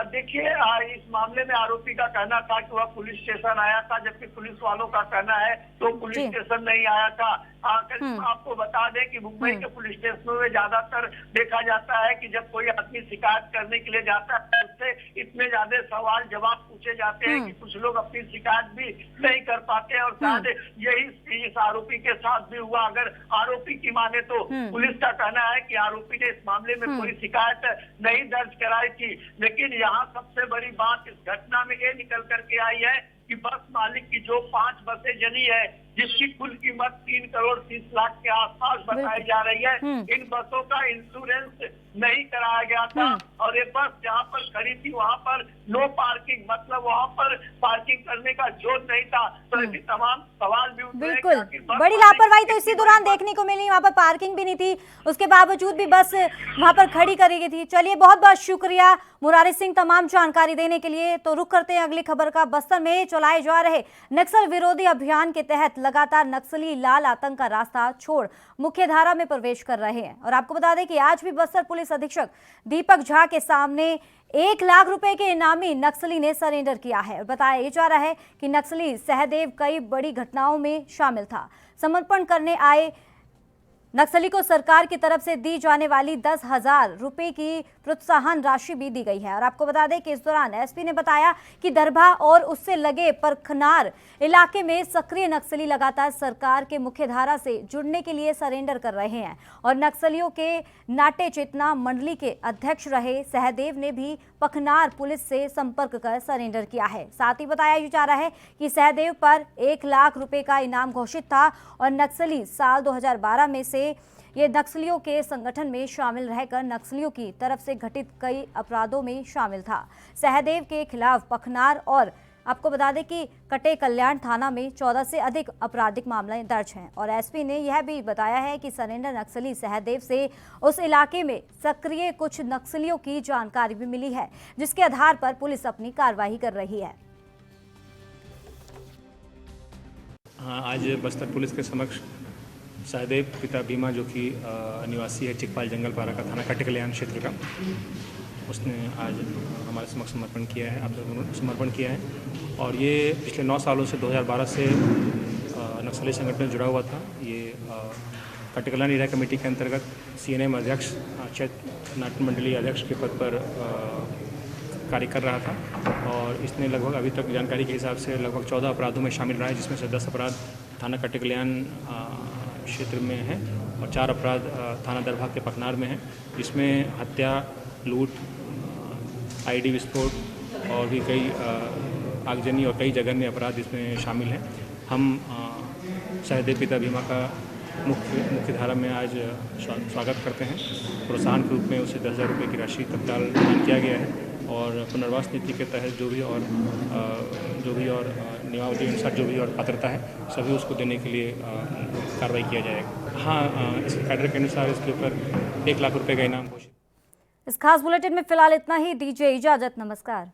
देखिए, इस मामले में आरोपी का कहना था कि वह पुलिस स्टेशन आया था, जबकि पुलिस वालों का कहना है तो पुलिस स्टेशन नहीं आया था। आपको बता दें कि मुंबई के पुलिस स्टेशनों में ज्यादातर देखा जाता है कि जब कोई आदमी शिकायत करने के लिए जाता है उससे इतने ज्यादा सवाल जवाब पूछे जाते हैं कि कुछ लोग अपनी शिकायत भी नहीं कर पाते। और शायद यही इस आरोपी के साथ भी हुआ। अगर आरोपी की माने तो पुलिस का कहना है कि आरोपी ने इस मामले में कोई शिकायत नहीं दर्ज कराई थी। लेकिन यहाँ सबसे बड़ी बात इस घटना में ये निकल करके आई है कि बस मालिक की जो 5 बसें जली है, जिसकी कुल कीमत 3 करोड़ 30 लाख के आसपास बताई जा रही है, इन बसों का इंश्योरेंस नहीं कराया गया था। और ये बस जहाँ पर खड़ी थी वहाँ पर नो पार्किंग, मतलब वहाँ पर पार्किंग करने का जोर नहीं था। तो ऐसी तमाम सवाल भी उठे। बिल्कुल, बड़ी लापरवाही तो इसी दौरान देखने को मिली। वहाँ पर पार्किंग भी नहीं थी, उसके बावजूद भी बस वहाँ पर खड़ी करी गई थी। चलिए, बहुत बहुत शुक्रिया मुरारी सिंह तमाम जानकारी देने के लिए। तो रुक करते हैं अगली खबर का। बस्तर में चलाए जा रहे नक्सल विरोधी अभियान के तहत लगातार नक्सली लाल आतंक का रास्ता छोड़ मुख्यधारा में प्रवेश कर रहे हैं। और आपको बता दें कि आज भी बस्तर पुलिस अधीक्षक दीपक झा के सामने 1 लाख रुपए के इनामी नक्सली ने सरेंडर किया है। और बताया जा रहा है कि नक्सली सहदेव कई बड़ी घटनाओं में शामिल था। समर्पण करने आए नक्सली को सरकार की तरफ से दी जाने वाली 10,000 रुपए की प्रोत्साहन राशि भी दी गई है। और आपको बता दें कि इस दौरान एसपी ने बताया कि दरभा और उससे लगे परखनार इलाके में सक्रिय नक्सली लगातार सरकार के मुख्यधारा से जुड़ने के लिए सरेंडर कर रहे हैं। और नक्सलियों के नाट्य चेतना मंडली के अध्यक्ष रहे सहदेव ने भी पखनार पुलिस से संपर्क कर सरेंडर किया है। साथ ही बताया जा रहा है कि सहदेव पर 1 लाख रुपए का इनाम घोषित था और नक्सली साल 2012 में से ये नक्सलियों के संगठन में शामिल रहकर नक्सलियों की तरफ से घटित कई अपराधों में शामिल था। सहदेव के खिलाफ पखनार और आपको बता दें कि कटे कल्याण थाना में 14 से अधिक आपराधिक मामले दर्ज हैं। और एसपी ने यह भी बताया है कि सरेंडर नक्सली सहदेव से उस इलाके में सक्रिय कुछ नक्सलियों की जानकारी भी मिली है, जिसके आधार पर पुलिस अपनी कार्रवाई कर रही है। हाँ, आज बस्तर पुलिस के समक्ष सहदेव पिता भीमा, जो कि निवासी है चिकपाल जंगलपारा का, थाना कटे कल्याण क्षेत्र का, उसने आज हमारे समक्ष समर्पण किया है, आप लोगों ने समर्पण किया है। और ये पिछले 9 सालों से 2012 से नक्सली संगठन में जुड़ा हुआ था। ये कटे कल्याण एरिया कमेटी के अंतर्गत CNM अध्यक्ष, क्षेत्र नाट्य मंडली अध्यक्ष के पद पर कार्य कर रहा था। और इसने लगभग अभी तक जानकारी के हिसाब से लगभग 14 अपराधों में शामिल रहा है, जिसमें से 10 अपराध थाना कटे कल्याण क्षेत्र में है और 4 अपराध थाना दरभा के पखनार में है, जिसमें हत्या, लूट, ID विस्फोट और भी कई आगजनी और कई जघन्य अपराध इसमें शामिल हैं। हम सहदेव पिता भीमा का मुख्य धारा में आज स्वागत करते हैं। प्रोत्साहन के रूप में उसे 10,000 रुपये की राशि तत्काल प्रदान किया गया है और पुनर्वास नीति के तहत जो भी और नियमावली अनुसार जो भी और पात्रता है, सभी उसको देने के लिए कार्रवाई किया जाएगा। हाँ, इस कैडर के अनुसार इसके ऊपर 1 लाख रुपए का इनाम घोषित। इस खास बुलेटिन में फिलहाल इतना ही। दीजिए इजाजत, नमस्कार।